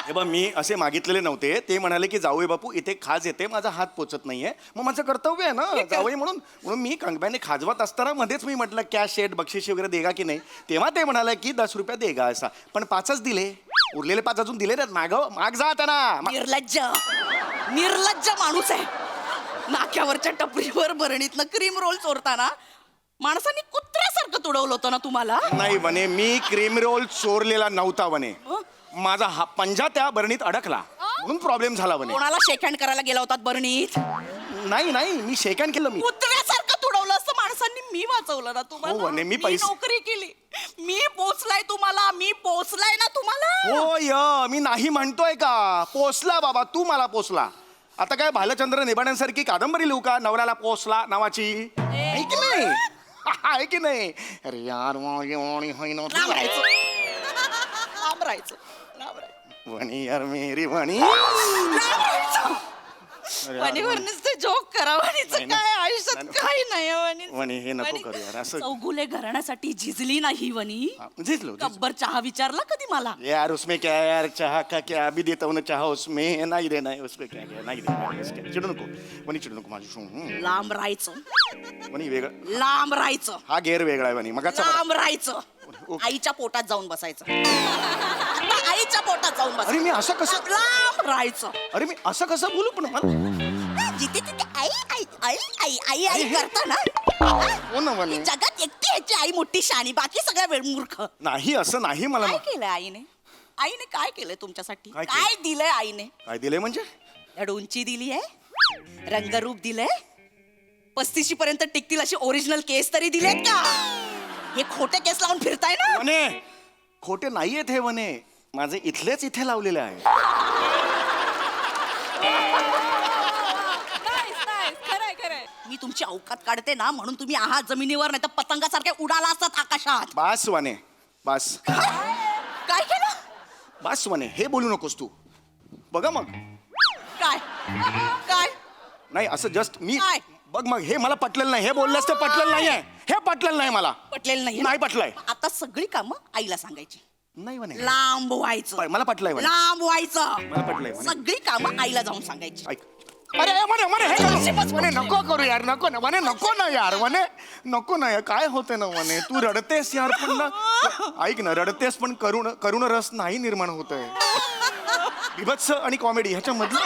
हे बघ मी असे मागितलेले नव्हते. ते म्हणाले की जाऊय बापू इथे खाज येते माझा हात पोचत नाहीये मग माझं कर्तव्य आहे ना जावई म्हणून मी कंगव्याने खाजवत असताना मध्येच मी म्हटलं कॅश शेट बक्षीस वगैरे देगा की नाही. तेव्हा ते म्हणाले की 10 रुपये देगा असा. पण 5च दिले. उरलेले 5 अजून दिले नाहीत. माग जा आता ना. निर्लज्ज माणूस आहे. नाक्यावरच्या टपरीवर भरणीतनं क्रीम रोल चोरताना माणसांनी कुत्र्यासारखं तुडवलं होतं ना तुम्हाला. नाही म्हणे मी क्रीम रोल चोरलेला नव्हता म्हणे. माझा हा पंजा त्या बरणीत अडकला म्हणून प्रॉब्लेम झाला म्हणे. कोणाला शेक हँड करायला गेला होतात बरणीत? नाही मी शेक हँड केलं मी. कुत्र्यासारखं तुडवलं असतं माणसांनी. मी वाचवलं ना हो, तुम्हाला. म्हणे, मी मी पैसे- नोकरी केली. मी पोचलाय ना तुम्हाला. होय मी नाही म्हणतोय का पोचला बाबा तू मला पोचला. आता काय भालचंद्र निबाड्यांसारखी कादंबरी लिहू का नवऱ्याला पोचला नावाची? आहे की नाही आहे की नाही? अरे यार लांब राहायचं. लांब राहायचं. वणी यार मेरी वणी वणीवर नुसतं जोक करा. वणीचं नाही, काय आयुष्यात नाही, काही नाही. वणी हे नको करू यार असं. चौगुले घराण्यासाठी झिजली नाही वणी. झिजलो गब्बर चहा विचारला कधी मला? यार उसमें क्या है यार चाह का क्या अभी देता हूँ ना चाह उसमें नहीं देना है उसमें क्या क्या नहीं देना है उसके चिडू नको वणी चिडू नको माझी लांब राहायचं. वणी वेगळं लांब राहायचं. हा गेअर वेगळा आहे वणी मग लांब राहायचं. आईच्या पोटात जाऊन बसायचं. आता आईच्या पोटात जाऊन अरे मी असं कसं लांब राहायचं. अरे मी असं कसं बोलू पण जिथे तिथे आई आई आई आई आई आई करता ना. हो ना वणी जगात एकटी ह्याची आई मोठी शानी, बाकी सगळ्या वेळ मूर्ख. नाही असं नाही मला काय केलंय आईने? आईने काय केलंय तुमच्यासाठी? काय केलं? काय दिलंय आईने? काय दिलंय म्हणजे धड उंची दिली आहे, रंगरूप दिलंय, 35 पर्यंत टिकतील अशी ओरिजिनल केस तरी दिलेत का? हे खोटे केस लावून फिरताय ना. वने खोटे नाहीयेत हे वने माझे इथलेच इथे लावलेले आहे. मी तुमची अवकात काढते ना म्हणून तुम्ही आहात जमिनीवर, नाही तर पतंगासारखे उडाला असतात आकाशात. बास वने बास काय केलं? बास वने हे बोलू नकोस तू. बघा मग काय काय नाही असं जस्ट मी काय? बघ मग हे मला पटलेलं नाही, हे बोलल्यास ते पटलेलं नाहीये, हे पटलेलं नाही मला. पटलेलं नाही नाही पटलंय. आता सगळी कामं आईला सांगायची. नाही म्हणे. लांब व्हायचं, मला पटलंय म्हणे. लांब व्हायचं, मला पटलंय म्हणे. सगळी कामं आईला जाऊन सांगायची. ऐक. अरे म्हणे म्हणे हे करू. म्हणे नको करू यार, नको ना म्हणे, नको ना यार म्हणे, नको ना यार, काय होते ना म्हणे, तू रडतेस यार पण ना, ऐक ना, रडतेस पण करुण रस नाही निर्माण होत आहे. विभत्स आणि कॉमेडी ह्याच्या मधलं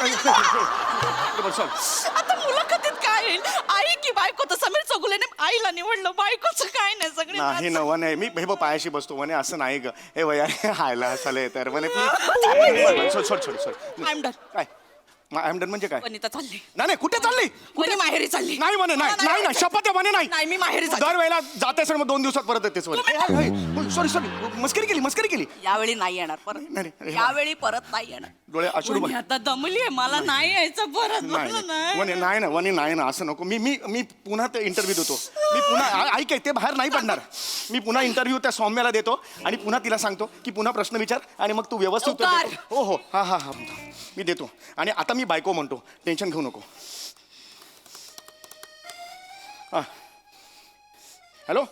आता मुलाखतीत काय येईल, आई की बायको? तर समीर चौगुलेने आईला निवडलं, बायकोचं काय नाही, सगळे नाही ना म्हणे, मी हे बघ पायाशी बसतो म्हणे, असं नाही ग, हे वया हायला हसायला तर म्हणे सोड सोड सोड सोड. I am done. काय आय एम डन म्हणजे काय? वनिता चालली, नाही नाही, कुठे चालली? वनी माहेरी चालली. नाही म्हणे, नाही नाही ना, शपथ आहे म्हणे, नाही नाही, मी माहेरी चालली. दरवेळेला जाते सर, मग 2 दिवसात परत येतेस म्हणे. सॉरी सॉरी, मस्करी केली. यावेळी नाही येणार परत, नाही, नाही. यावेळी परत नाही येणार. डोळे अश्रू वनी आता दमली आहे, मला नाही यायचं परत, मला नाही. वने नाही ना, वने नाही ना, असं नको. मी पुन्हा ते इंटरव्ह्यू देतो. मी पुन्हा ऐक, ते बाहेर नाही पडणार. मी पुन्हा इंटरव्ह्यू त्या सौम्याला देतो आणि पुन्हा तिला सांगतो की पुन्हा प्रश्न विचार आणि मग तू व्यवस्थित उत्तर लवकर. दे. हो हो, हा हा हा, मी देतो. आणि आता मी बायको म्हणतो, टेन्शन घेऊ नको. हा हॅलो,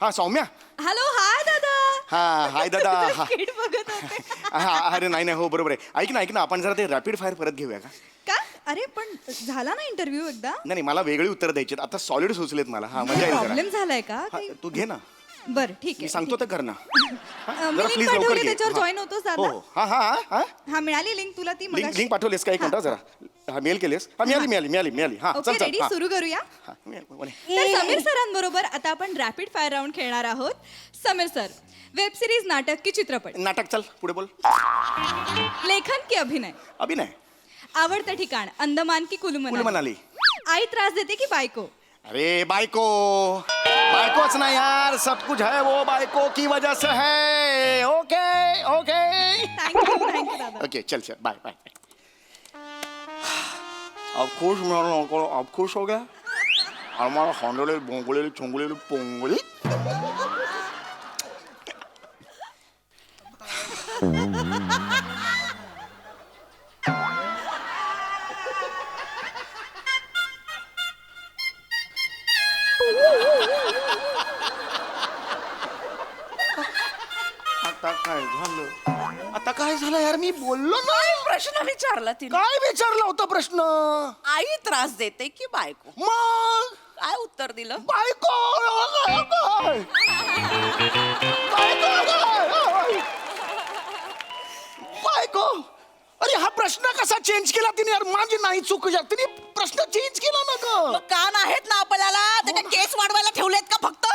हा सौम्या. हॅलो, हाय दादा. हा हाय दादा. हा Skit बघत होते. हा, अरे नाही नाही, हो बरोबर आहे. ऐक ना, आपण जरा ते रॅपिड फायर परत घेऊया का? का? अरे पण झाला ना इंटरव्ह्यू एकदा? नाही नाही, मला वेगळी उत्तर द्यायची आहेत. आता सॉलिड सुचलेत मला. हा मजा येईल जरा. प्रॉब्लेम झालाय का? हा, तू घे ना, बरं ठीक मी आहे. सांगतो तर कर ना. मी लिंक पाठवली, त्याच्यावर जॉईन होतोस हो दादा. हो, हा हा हा. हा, मिळाली लिंक तुला ती लिंक मगाशी? लिंक पाठवलीस का? एक मिनिट जरा. हा, मेल केलीस? हा, मिळाली. हा ओके, चल रेडी, चल. सुरू करूया. हा, बोले. तर समीर सरांबरोबर आता आपण रॅपिड फायर राऊंड खेळणार आहोत. समीर सर, वेब सिरीज, नाटक की चित्रपट? नाटक. चल पुढे बोल. लेखन की अभिनय? अभिनय. आवडतं ठिकाण, अंदमान की कुलू कुल मनाली. आई त्रास देते की बायको? अरे बायकोच ना यार, सब कुछ है वो बायको की वजह से है. ओके ओके थँक्यू दादा. ओके, चल बाय बाय. अब खुश हो गया. हमारा हॉन्डोले बोंगोले चोंगोले पोंगोले. आता काय झालं यार, मी बोललो ना. प्रश्न विचारला तिने. काय विचारला होता प्रश्न? आई त्रास देते की बायको? मग काय उत्तर दिलं? बायको. बायको. अरे हा प्रश्न कसा चेंज केला तिने यार? माझी नाही चूक यार, तिने प्रश्न चेंज केला ना ग. मग कान आहेत ना आपल्याला, त्याच्या केस वाढवायला ठेवलेत का फक्त?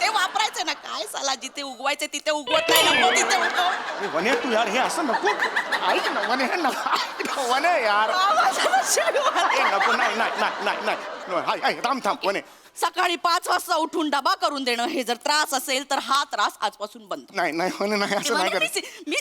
ते वापरायचे ना. काय साला, जिथे उगवायचे तिथे उगवत नाही, नको तिथे उगव. वने तू यार हे असं नको. ऐक ना वने, हे नको वने यार. हे नको, नाही नाही नाही नाही. हाय हाय, थांब वने. सकाळी 5 वाजता उठून डबा करून देणं, हे जर त्रास असेल तर हा त्रास आजपासून बंद. नाही नाही वने, नाही असं नाही म्हणून करत. मी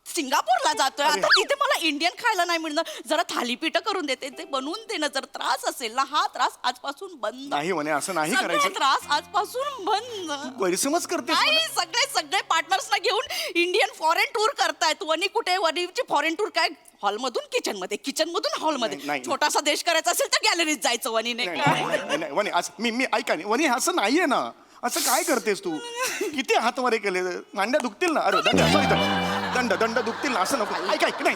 सिंगापूरला जातोय आता, तिथे मला इंडियन खायला नाही मिळणार. जरा थालीपीठ करून देते, ते बनवून देणं. जर त्रास असेल ना, हा त्रास आजपासून बंद. नाही वने, असं नाही सगळे करायचं. त्रास आजपासून बंद. गैरसमज करते. नाही, सगळे पार्टनर्सना घेऊन इंडियन फॉरेन टूर करतायत. वनी कुठे? वनीची फॉरेन टूर काय? हॉलमधून किचनमध्ये, किचनमधून हॉलमध्ये. नाही. छोटासा देश करायचा असेल तर गॅलरीत जायचं वनीने. नाही वने, असं मी ऐका नाही वने, असं नाहीये ना. असं काय करतेस तू? किती हातवारे केले, मांड्या दुखतील ना. अरे दंड दुखतील ना. असं नको. ऐक नाही,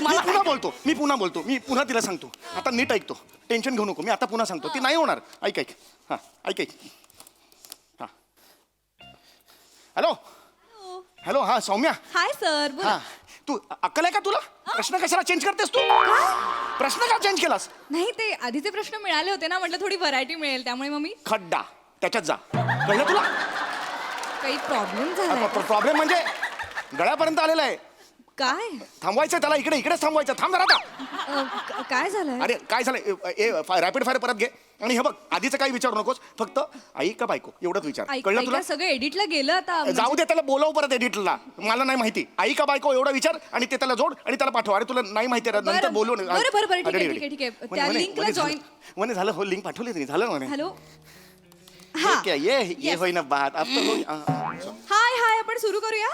मी पुन्हा बोलतो. मी पुन्हा तिला सांगतो. आता नीट ऐकतो, टेन्शन घेऊ नको. मी आता पुन्हा सांगतो, ती नाही होणार. ऐक हा ऐक. हा हॅलो. हा सौम्या. हाय सर, हा, तू अक्कल आहे का तुला? प्रश्न कशाला चेंज करतेस तू? प्रश्न का चेंज केलास? नाही, ते आधीचे प्रश्न मिळाले होते ना, म्हटलं थोडी व्हरायटी मिळेल, त्यामुळे मग मी. खड्डा, त्याच्यात जा. कळलं तुला? काही प्रॉब्लेम झाला? प्रॉब्लेम म्हणजे गळ्यापर्यंत आलेला आहे. काय? थांबवायचं त्याला. इकडेच थांबवायचं. थांब जरा आता. काय झालं? अरे काय झालं? रॅपिड फायर परत घे. आणि हे बघ, आधीचं काही विचारू नकोस. फक्त आई का बायको एवढंच विचार. कळलं तुला? सगळं एडिटला गेलं आता. जाऊ दे, त्याला बोलव परत एडिटला. मला नाही माहिती. आई का बायको एवढा विचार आणि ते त्याला जोड आणि त्याला पाठव. अरे तुला नाही माहिती, नंतर बोलू. बरं, ठीक आहे. त्या लिंकला जॉईन. म्हणे झालं. हो, लिंक पाठवली तुम्ही. झालं म्हणे. हॅलो. ये होई ना बात. हाय, आपण सुरू करूया.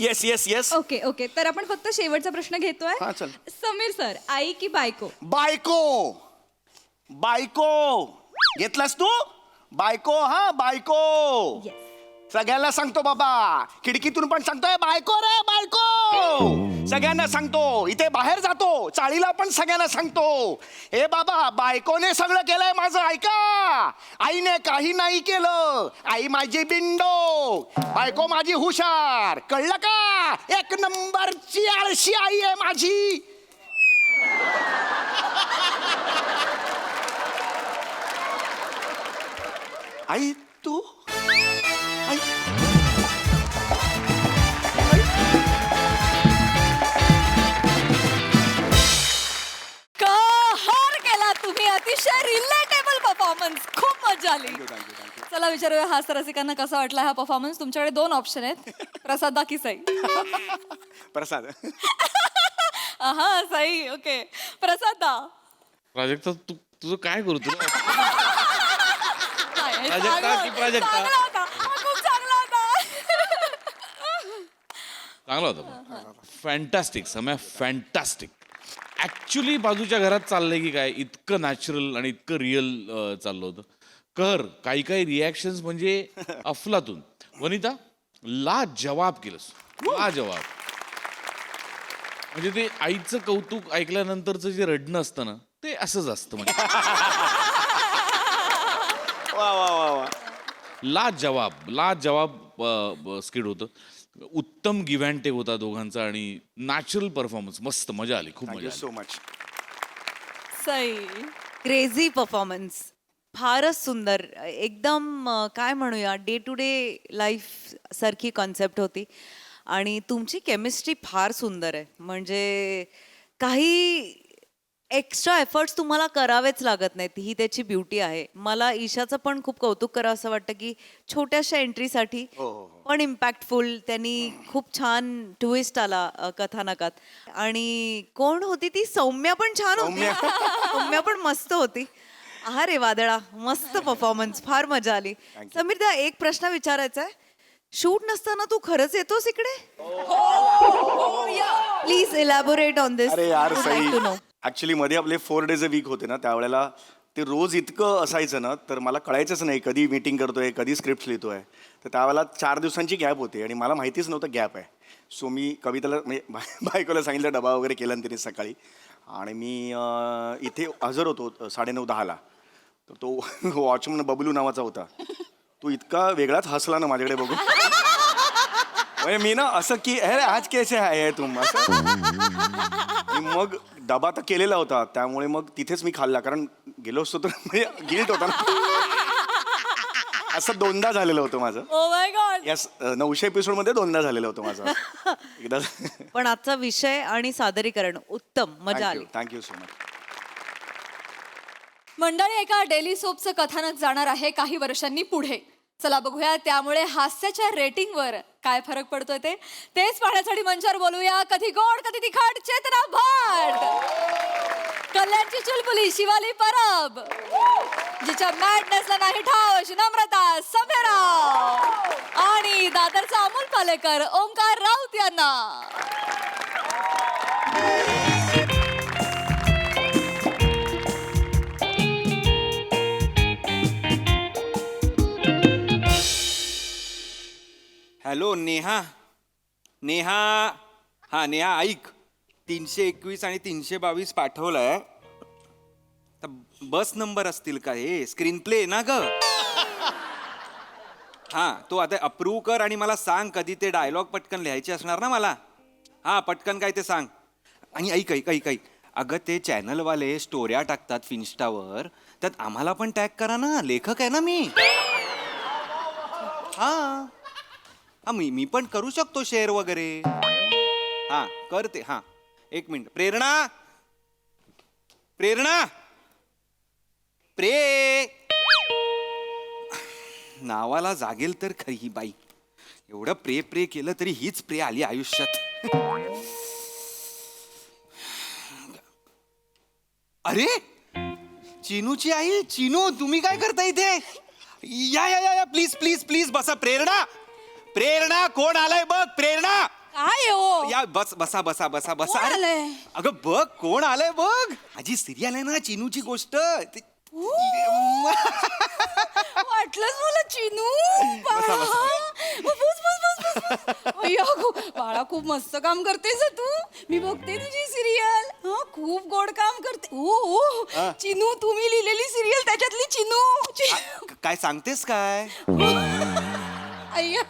येस. ओके. तर आपण फक्त शेवटचा प्रश्न घेतोय. हा, चल. समीर सर, आई की बायको? बायको. बायको घेतलास तू बायको हा बायको सगळ्यांना सांगतो बाबा खिडकीतून पण सांगतोय बायको रे बायको सगळ्यांना सांगतो इथे बाहेर जातो चाळीला पण सगळ्यांना सांगतो हे बाबा बायकोने सगळं केलंय माझं ऐका आईने काही नाही केलं आई माझी बिंडो बायको माझी हुशार कळलं का 1 नंबरची आळशी आई आहे माझी आई तू आई कहर केला तुम्ही अतिशय रिलेटेबल परफॉर्मन्स खूप मजा आली चला विचारूया हास्य रसिकांना कसा वाटला हा परफॉर्मन्स तुमच्याकडे 2 ऑप्शन आहेत प्रसादा की सई प्रसाद हा सई ओके प्रसादा प्राजक्ता तुझं काय करू तुला काय, प्राजक्ता चांगला की प्राजक्ता? चांगला होता. हा, खूप चांगला होता चांगला होता फॅन्टॅस्टिक समय फॅन्टॅस्टिक ऍक्च्युली बाजूच्या घरात चाललंय की काय इतकं नॅचरल आणि इतकं रिअल चाललं होतं काही काही रिॲक्शन्स म्हणजे अफलातून वनिता ला जवाब केलंस ला जवाब म्हणजे ते आईचं कौतुक ऐकल्यानंतरचं जे रडणं असतं ना ते असंच असतं म्हणजे वा वा वा वा ला जवाब स्किड होतं उत्तम गिव्ह अँड टेक होता दोघांचा आणि नॅचरल परफॉर्मन्स मस्त मजा आली खूप मजा थँक्यू आली so much Sai crazy performance फारच सुंदर एकदम काय म्हणूया डे टू डे लाईफ सारखी कॉन्सेप्ट होती आणि तुमची केमिस्ट्री फार सुंदर आहे म्हणजे काही एक्स्ट्रा एफर्ट्स तुम्हाला करावेच लागत नाहीत ही त्याची ब्युटी आहे मला ईशाचं पण खूप कौतुक करावं असं वाटतं की छोट्याशा एंट्रीसाठी पण इम्पॅक्टफुल त्यांनी खूप छान ट्विस्ट आला कथानकात आणि कोण होती ती सौम्या पण छान होती सौम्या पण मस्त होती अरे वादळा मस्त परफॉर्मन्स फार मजा आली समीर दा एक प्रश्न विचारायचा आहे शूट नसताना तू खरंच येतोस इकडे प्लीज इलॅबोरेट ऑन दिस अरे यार सई टू नो ऍक्च्युली मध्ये आपले 4 days a week होते ना त्यावेळेला ते रोज इतकं असायचं ना तर मला कळायचंच नाही कधी मीटिंग करतोय कधी स्क्रिप्ट लिहितोय तर त्यावेळेला 4 दिवसांची गॅप होती आणि मला माहितीच नव्हतं गॅप आहे सो मी कविताला म्हणजे बायकोला सांगितलं डबा वगैरे केला तिने सकाळी आणि मी इथे हजर होतो 9:30-10ला तर तो वॉचमन बबलू नावाचा होता तो इतका वेगळाच हसला ना माझ्याकडे बघून म्हणजे मी ना असं की अरे आज कैसे आहे तुम असं आणि मग डबा तर केलेला होता त्यामुळे मग तिथेच मी खाल्ला कारण गेलो असतो तर म्हणजे गिल्ट होता ना असं 2दा झालेलं होतं माझं ओ माय गॉड या 900 एपिसोडमध्ये 2दा झालेलं होतं माझं एकदा पण आजचा विषय आणि सादरीकरण उत्तम मजा आली थँक्यू सो मच मंडळी एका डेली सोपचं कथानक जाणार आहे काही वर्षांनी पुढे चला बघूया त्यामुळे हास्याच्या रेटिंगवर काय फरक पडतोय तेच पाहण्यासाठी मंचावर बोलूया कधी गोड कधी तिखट चेतना भाट कल्याणची चुलबुली शिवाली परब जिच्या मॅडनेसला नाही ठाव अशी नम्रता समेराव आणि दादरचा अमोल पालेकर ओंकार राऊत यांना हॅलो नेहा नेहा हा नेहा ऐक 321 आणि 322 पाठवलाय तर बस नंबर असतील का हे स्क्रीन प्ले ना ग हा तो आता अप्रूव्ह कर आणि मला सांग कधी ते डायलॉग पटकन लिहायचे असणार ना मला हा पटकन काय ते सांग आणि ऐक ऐक ऐक ऐक अगं ते चॅनलवाले स्टोऱ्या टाकतात फिन्स्टावर त्यात आम्हाला पण टॅग करा ना लेखक आहे ना मी हा हा मी पण करू शकतो शेअर वगैरे हा करते हा 1 मिनिट प्रेरणा प्रेरणा प्रे नावाला जागेल तर खरी ही बाई एवढं प्रे प्रे केलं तरी हीच प्रे आली आयुष्यात अरे चिनूची आई चिनू तुम्ही काय करता इथे या या या प्लीज प्लीज प्लीज बसा प्रेरणा प्रेरणा कोण आलाय बघ प्रेरणा काय हो या बस बसा बसा बसा बसा कोण अरे, आलंय? अगं बघ कोण आलंय बघ माझी सिरियल आहे ना चिनूची गोष्ट वाटलंच मला चिनू बाळा. बस, बस, बस, बस. अय्या, बाळा खूप मस्त काम करतेस हं तू. मी बघते तुझी सिरियल. खूप गोड काम करते. ओ चिनू, तुम्ही लिहिलेली सिरियल त्याच्यातली चिनू. काय सांगतेस काय? अय्या,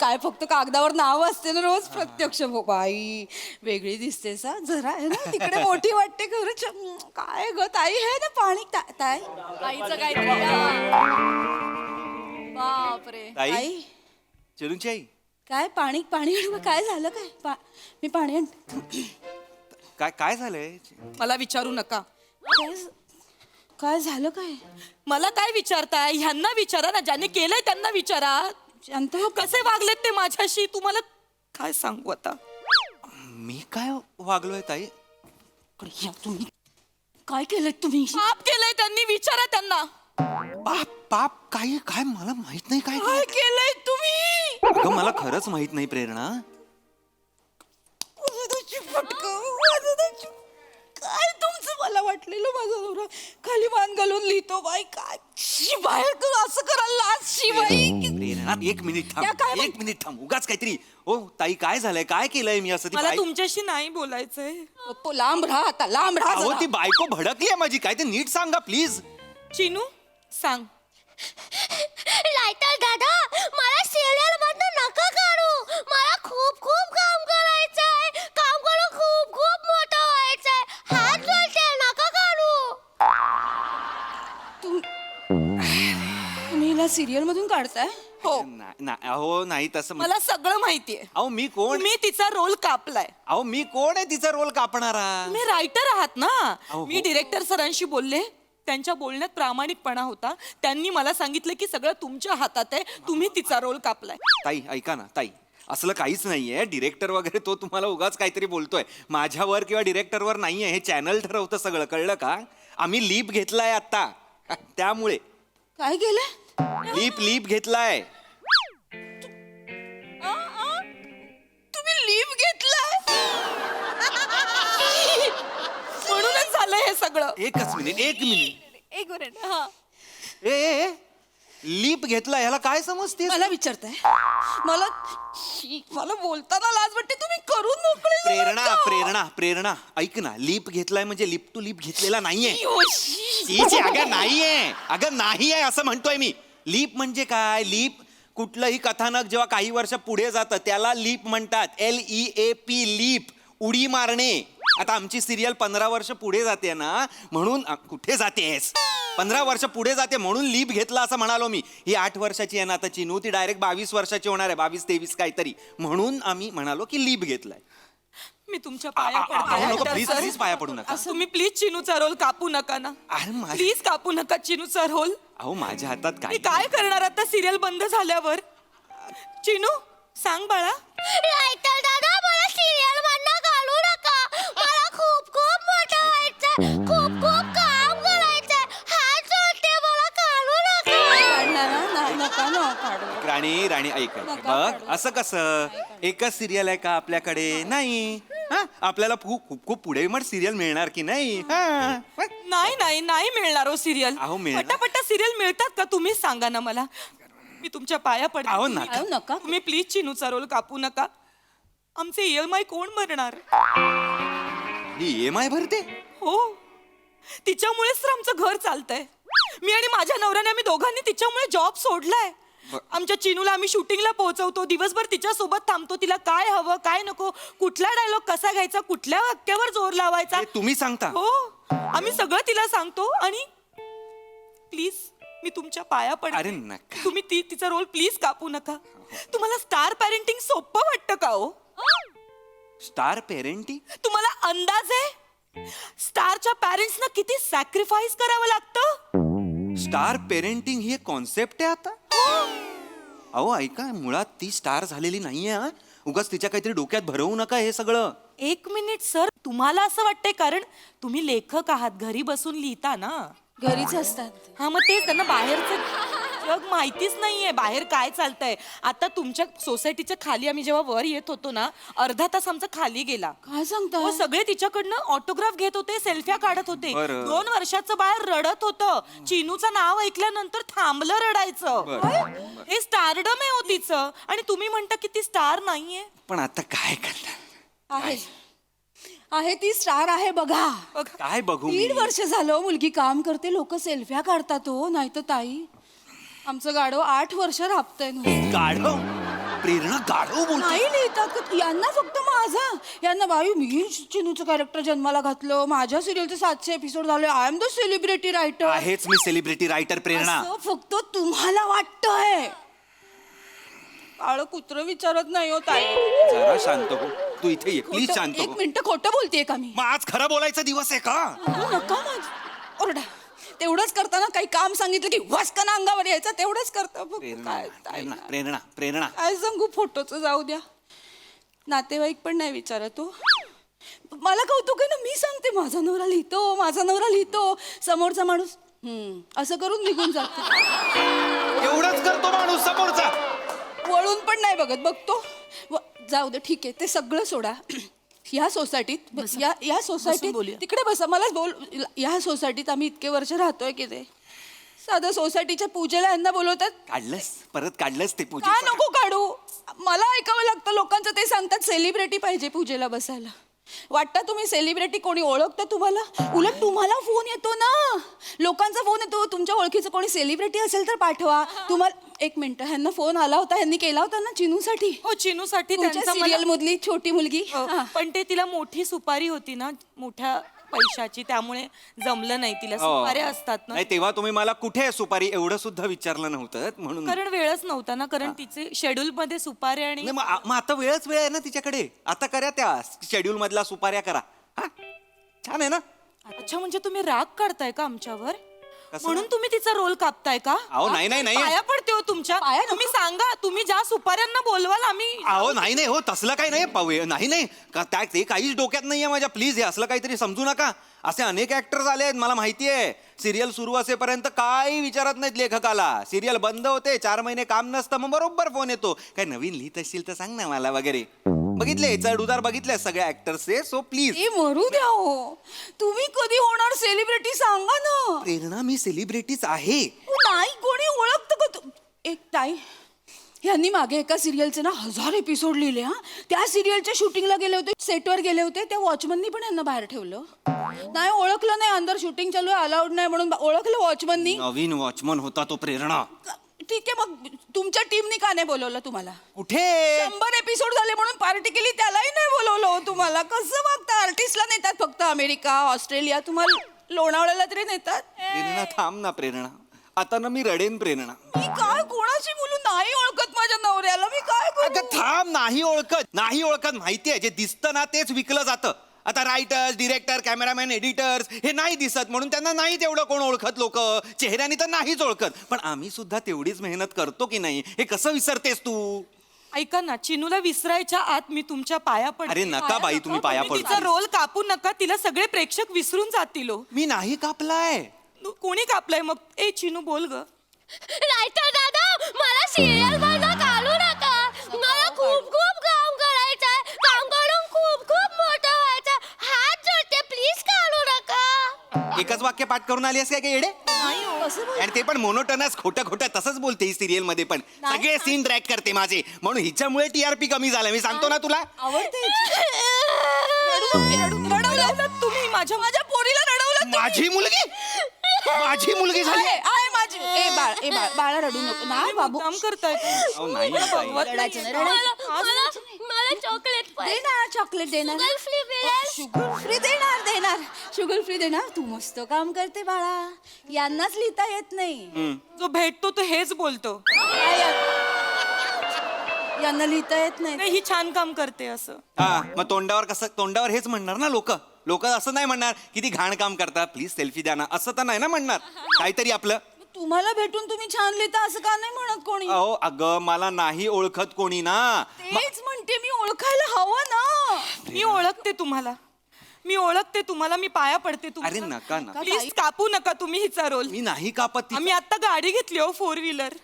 काय फक्त कागदावर नाव असते ना रोज, प्रत्यक्ष बाई वेगळी दिसतेस हा जरा आहे ना, तिकडे मोठी वाटते खरंच. काय ग ताई, हे ना पाणी ताई आईचं काय बापरे. ताई, चिरूची आई, काय पाणी पाणी आणू का? काय झालं काय? मी पाणी आणते. काय झालंय? मला विचारू नका. काय झालं काय? मला काय विचारताय? ह्यांना विचारा ना, ज्याने केलंय त्यांना विचारा. कसे वागलेत ते माझ्याशी, तुम्हाला काय सांगू आता. मी काय वागलोय ताई? तुम्ही काय केलंय? तुम्ही पाप केलंय त्यांनी, विचारा त्यांना. पाप काय? काय मला माहित नाही काय काय केलंय तुम्ही? अगं मला खरंच माहित नाही प्रेरणा. काय तुमचं? मला वाटलेलं माझा नवरा खाली मान घालून लिहितो. बाई काय बाहेर असं करायला लाज शिवाई. प्रेरणा एक मिनिट त्या काय थांब, एक मिनिट थांब. उगाच काहीतरी. ओ ताई, काय झालंय? काय केलंय मी असं? ती मला बाई- तुमच्याशी नाही बोलायचंय. लांब राहा आता, लांब राहा अहो, जरा. ती बायको भडकली माझी. काय ते नीट सांगा प्लीज. चिनू सांग. लायटर दादा, मला सिरियल मधनं नका काढू. मला खूप खूप काम करायचंय. काम करून खूप खूप मोठं व्हायचंय. हात जोडते, नका काढू. तुम्ही हिला सिरियल मधून काढताय? हो, अहो नाही तसं मला सगळं माहितीये. अहो मी कोण? तुम्ही तिचा रोल कापलाय. अहो मी कोण आहे तिचा रोल कापणारा? तुम्ही रायटर आहात ना. अहो, मी हो. डिरेक्टर सरांशी बोलले, त्यांच्या बोलण्यात प्रामाणिकपणा होता. त्यांनी मला सांगितलं की सगळं तुमच्या हातात आहे, तुम्ही तिचा रोल कापलाय. ताई ऐका ना ताई, असलं काहीच नाहीये. डिरेक्टर वगैरे तो तुम्हाला उगाच काहीतरी बोलतोय. माझ्यावर किंवा डिरेक्टरवर नाहीये. हे चॅनल ठरवतं सगळं, कळलं का? आम्ही लीप घेतलाय आता, त्यामुळे. काय केलं? लीप घेतलाय. तुम्ही लीव घेतलाय? म्हणूनच झालं हे सगळं. एकच मिनिट. एक मिनिट. हा, ए लीप घेतलाय ह्याला काय समजते? मला विचारताय? मला बोलताना लाज वाटते. तुम्ही करून मोकळे झालात प्रेरणा का? प्रेरणा प्रेरणा ऐक ना, लीप घेतलाय म्हणजे लिप टू लिप घेतलेला नाहीये. योशी. अगं नाहीये, अगं नाहीये असं म्हणतोय मी. लीप म्हणजे काय? लीप कुठलंही कथानक जेव्हा काही वर्ष पुढे जातं त्याला लीप म्हणतात. LEAP, लीप, उडी मारणे. आता आमची सिरियल 15 वर्ष पुढे जाते ना, म्हणून कुठे जातेस? 15 वर्ष पुढे जाते म्हणून लीप घेतला असं म्हणालो मी. ही 8 वर्षाची आहे ना आता चिनू, ती डायरेक्ट 22 वर्षाची होणार आहे, 22-23 काहीतरी. म्हणून आम्ही म्हणालो की लीप घेतलाय. मी तुमच्या पाया नको पडते. प्लीज, प्लीज पाया पडू नका. तुम्ही प्लीज चिनूचा रोल कापू नका ना. अरे माझ्या, प्लीज कापू नका चिनूचा रोल. अहो माझ्या हातात मी काय? काय करणार आता सिरियल बंद झाल्यावर? चिनू सांग बाळा. लायटर दादा, मला सिरियल मधनं काढू नका. मला खूप खूप मोठं व्हायचंय. खूप खूप काम करायचंय. हात जोडते, मला काढू नका. नका ना काढू. राणी ऐक बघ, असं कसं एकच सिरियल आहे का आपल्याकडे? नाही. हा, आपल्याला खूप खूप खूप पुढे मग सिरियल मिळणार की नाही? हा. नाही मिळणार हो सिरियल. अहो, मिळणार. पटापटा सिरियल मिळतात का? तुम्हीच सांगा ना मला. मी तुमच्या पाया पडते. अहो, नका. तुम्ही प्लीज चिनूचा रोल कापू नका. आमचे EMI कोण भरणार? ही EMI भरते? हो, तिच्यामुळेच तर आमचं घर चालतंय. मी आणि माझ्या नवऱ्याने, आम्ही दोघांनी तिच्यामुळे जॉब सोडलाय. आमच्या चिनूला आम्ही शूटिंगला पोहोचवतो, दिवसभर तिच्या सोबत थांबतो. तिला काय हवं काय नको, कुठला डायलॉग कसा घ्यायचा, कुठल्या वाक्यावर जोर लावायचा, हे तुम्ही सांगता? हो, आम्ही सगळं तिला सांगतो. आणि प्लीज मी तुमच्या पाया अरे पडते, नका. तुम्ही तिचा रोल प्लीज कापू नका. तुम्हाला स्टार पॅरेंटिंग सोपं वाटतं का हो? Star parenting? तुम्हाला अंदाज आहे स्टारच्या पॅरेंट्सना किती सॅक्रिफाईस करावं लागतं? स्टार पेरेंटिंग ही कॉन्सेप्ट आहे आता? अहो ऐका, मुळात ती स्टार झालेली नाहीये. हा, उगाच तिच्या काहीतरी डोक्यात भरवू नका हे सगळं. 1 मिनिट सर, तुम्हाला असं वाटतंय कारण तुम्ही लेखक आहात, घरी बसून लिहिता ना? घरीच असतात. हा, मग तेच त्यांना बाहेरचं जग माहितीच नाहीये बाहेर काय चालतंय. आता तुमच्या सोसायटीच्या खाली आम्ही जेव्हा वर येत होतो ना, अर्धा तास आमचा खाली गेला. काय सांगता हो, सगळे तिच्याकडनं ऑटोग्राफ घेत होते, सेल्फ्या काढत होते. बरं. 2 वर्षाचं बाळ रडत होतं. चिनूचं नाव ऐकल्यानंतर थांबलं रडायचं. हे स्टारडम आहे हो तिचं. आणि तुम्ही म्हणता की ती स्टार नाहीये. पण आता काय करणार? आहे ती स्टार आहे बघा. काय बघू मी? 3 वर्ष झालं मुलगी काम करते, लोक सेल्फ्या काढतात हो. नाही तर ताई आमचं गाडव 8 वर्ष राबतंय नुसतं. गाढव? प्रेरणा गाढव बोलते? नाही लिहितात का? यांना फक्त माझा, यांना बाई मी चिनूचं कॅरेक्टर जन्माला घातलं, माझ्या सिरियलचे 700 एपिसोड झाले, I am the celebrity writer. आहेच मी सेलिब्रिटी रायटर प्रेरणा. असं फक्त तुम्हाला वाटतंय. काळ कुत्र विचारत नाही होत आहे. जरा शांत हो. तू इथे ये प्लीज, शांत एक हो. मिनिट खोटं बोलतेय का मी? मग आज खरं बोलायचा दिवस आहे का? नका माझ ओरडा. तेवढंच करताना काही काम सांगितलं की वासकन अंगावर यायचं, तेवढंच करता. प्रेरणा प्रेरणा प्रेरणा काय सांगू, फोटोच जाऊ द्या. नातेवाईक पण नाही विचारत हो. मला कौतुक आहे ना, मी सांगते माझा नवरा लिहितो, माझा नवरा लिहितो. समोरचा माणूस असं करून निघून जातो. एवढंच करतो माणूस समोरचा. वळून पण नाही बघत, बघतो. जाऊ दे, ठीक आहे, ते सगळं सोडा. या सोसायटीत या सोसायटीत तिकडे बसा, मलाच बोल. या सोसायटीत आम्ही इतके वर्ष राहतोय की ते साधं सोसायटीच्या पूजेला यांना बोलवतात. काढलंस परत काढलंस ते पूजे. का नको काढू? मला ऐकावं लागतं लोकांचं. ते सांगतात सेलिब्रिटी पाहिजे पूजेला बसायला. वाटतं तुम्ही सेलिब्रिटी कोणी ओळखतं तुम्हाला? उलट तुम्हाला फोन येतो ना, लोकांचा फोन येतो. तुमच्या ओळखीचं कोणी सेलिब्रिटी असेल तर पाठवा. तुम्हाला एक मिनिट, ह्यांना फोन आला होता, ह्यांनी केला होता ना चिनूसाठी. हो, चिनूसाठी सिरियल मधली छोटी मुलगी. पण ते तिला मोठी सुपारी होती ना, मोठ्या पैशाची, त्यामुळे जमलं नाही. तिला सुपाऱ्या असतात ना. नाही, तेव्हा तुम्ही मला कुठे सुपारी एवढं सुद्धा विचारलं नव्हतं म्हणून. कारण वेळच नव्हता ना, कारण तिचे शेड्यूल मध्ये सुपाऱ्या आणि नाही, मग आता वेळच वेळ आहे ना तिच्याकडे. आता करा त्या शेड्यूल मधला सुपाऱ्या करा. हा, छान आहे ना. अच्छा, म्हणजे तुम्ही राग काढताय का आमच्यावर? कसं? म्हणून तुम्ही तिचा रोल कापताय का? अहो, नाही, नाही, नाही. पाया पडते हो तुमच्या. तुम्ही सांगा, तुम्ही ज्या सुपाऱ्यांना बोलवाल आम्ही. अहो नाही हो, तसलं काही नाही पाहूया. नाही ते काहीच डोक्यात नाहीये माझ्या. प्लीज हे असलं काहीतरी समजू नका. असे अनेक ऍक्टर्स आले आहेत, मला माहिती आहे. सिरियल सुरू असेपर्यंत काही विचारत नाहीत लेखकाला. सिरियल बंद होते, 4 महिने काम नसतं, मग बरोबर फोन येतो. काय नवीन लिहित असशील तर सांग ना मला वगैरे. बघितले चढ उतार बघितले सगळ्या ऍक्टर्सचे. So please. ए मरू द्या हो. तुम्ही कधी होणार सेलिब्रिटी सांगा ना. प्रेरणा, मी सेलिब्रिटीच आहे. नाही कोणी ओळखतं का तू? एक ताई, यांनी मागे एका सिरियलचे ना 1000 एपिसोड लिहिले. हा, त्या सिरियलच्या शूटिंगला गेले होते, सेटवर गेले होते. त्या वॉचमननी पण यांना बाहेर ठेवलं. नाही ओळखलं नाही, अंदर शूटिंग चालू आहे, अलाउड नाही म्हणून ओळखलं वॉचमननी. नवीन वॉचमन होता तो प्रेरणा. ठीक आहे, मग तुमच्या टीमनी का नाही बोलवलं तुम्हाला? कुठे? 100 एपिसोड झाले म्हणून पार्टी केली, त्यालाही नाही बोलवलं हो तुम्हाला. कसं बघता? आर्टिस्टला नेतात फक्त अमेरिका, ऑस्ट्रेलिया, तुम्हाला लोणावळ्याला तरी नेतात. प्रेरणा थांब ना प्रेरणा. आता ना मी रडेन प्रेरणा. मी काय कोणाशी बोलू? नाही ओळखत माझ्या नवऱ्याला, मी काय करू? अगं थांब. नाही ओळखत माहितीये. जे दिसतं ना तेच विकलं जातं. आता रायटर्स, डिरेक्टर, कॅमेरामॅन, एडिटर्स हे नाही दिसत म्हणून त्यांना नाही तेवढं कोण ओळखत. लोक चेहऱ्याने तर नाहीच ओळखत. पण आम्ही सुद्धा तेवढीच मेहनत करतो की नाही, हे कसं विसरतेस तू? ऐका ना, चिनूला विसरायच्या आत मी तुमच्या पाया पडते. अरे नका बाई, तुम्ही पाया तुम्ही पडता. तिचा रोल कापू नका. तिला सगळे प्रेक्षक विसरून जातील हो. मी नाही कापलाय. कोणी कापलाय मग? ए चिनू बोल ग. रायटर दादा, मला सिरियल मधनं काढू नका. मला खूप काम करायचंय. काम करून खूप मोठं व्हायचं. हात जोडते, प्लीज काढू नका. एकच वाक्य पाठ करून आली असं काय येडे? आणि ते पण मोनोटनस, खोटं तसंच बोलते ही सिरियल मध्ये पण. सगळे सीन ट्रॅक करते माझे, म्हणून हिच्यामुळे TRP कमी झाला. मी सांगतो ना तुला. आवडते. रडवलं तुम्ही माझ्या पोरीला रडवलं. माझी मुलगी झाली. आहे माझी. बाळा रडू नको ना बाबू. काम करताय अहो, नाही ना ताई. रडायचं नाही, रडायचं. मला चॉकलेट दे ना, चॉकलेट देणार. शुगर फ्री देणार. शुगर फ्री देणार. तू मस्त काम करते बाळा. यांनाच लिहिता येत नाही. जो भेटतो तो हेच बोलतो. यांना लिहिता येत नाही. नाही, ही छान काम करते असं. हा, मग तोंडावर हेच म्हणणार ना लोक असं नाही म्हणणार की ती घाण काम करतात, प्लीज सेल्फी द्या ना, असं तर नाही ना म्हणणार. काहीतरी आपलं. तुम्हाला भेटून तुम्ही छान लिहिता असं का नाही म्हणत कोणी? अहो अगं, मला नाही ओळखत कोणी ना. तेच म्हणते मी, ओळखायला हवं ना. मी ओळखते तुम्हाला. मी ओळखते तुम्हाला, मी पाया पडते अरे नका ना. प्लीज कापू नका तुम्ही हिचा रोल. मी नाही कापत ती. आम्ही आता गाडी घेतली हो 4 व्हीलर.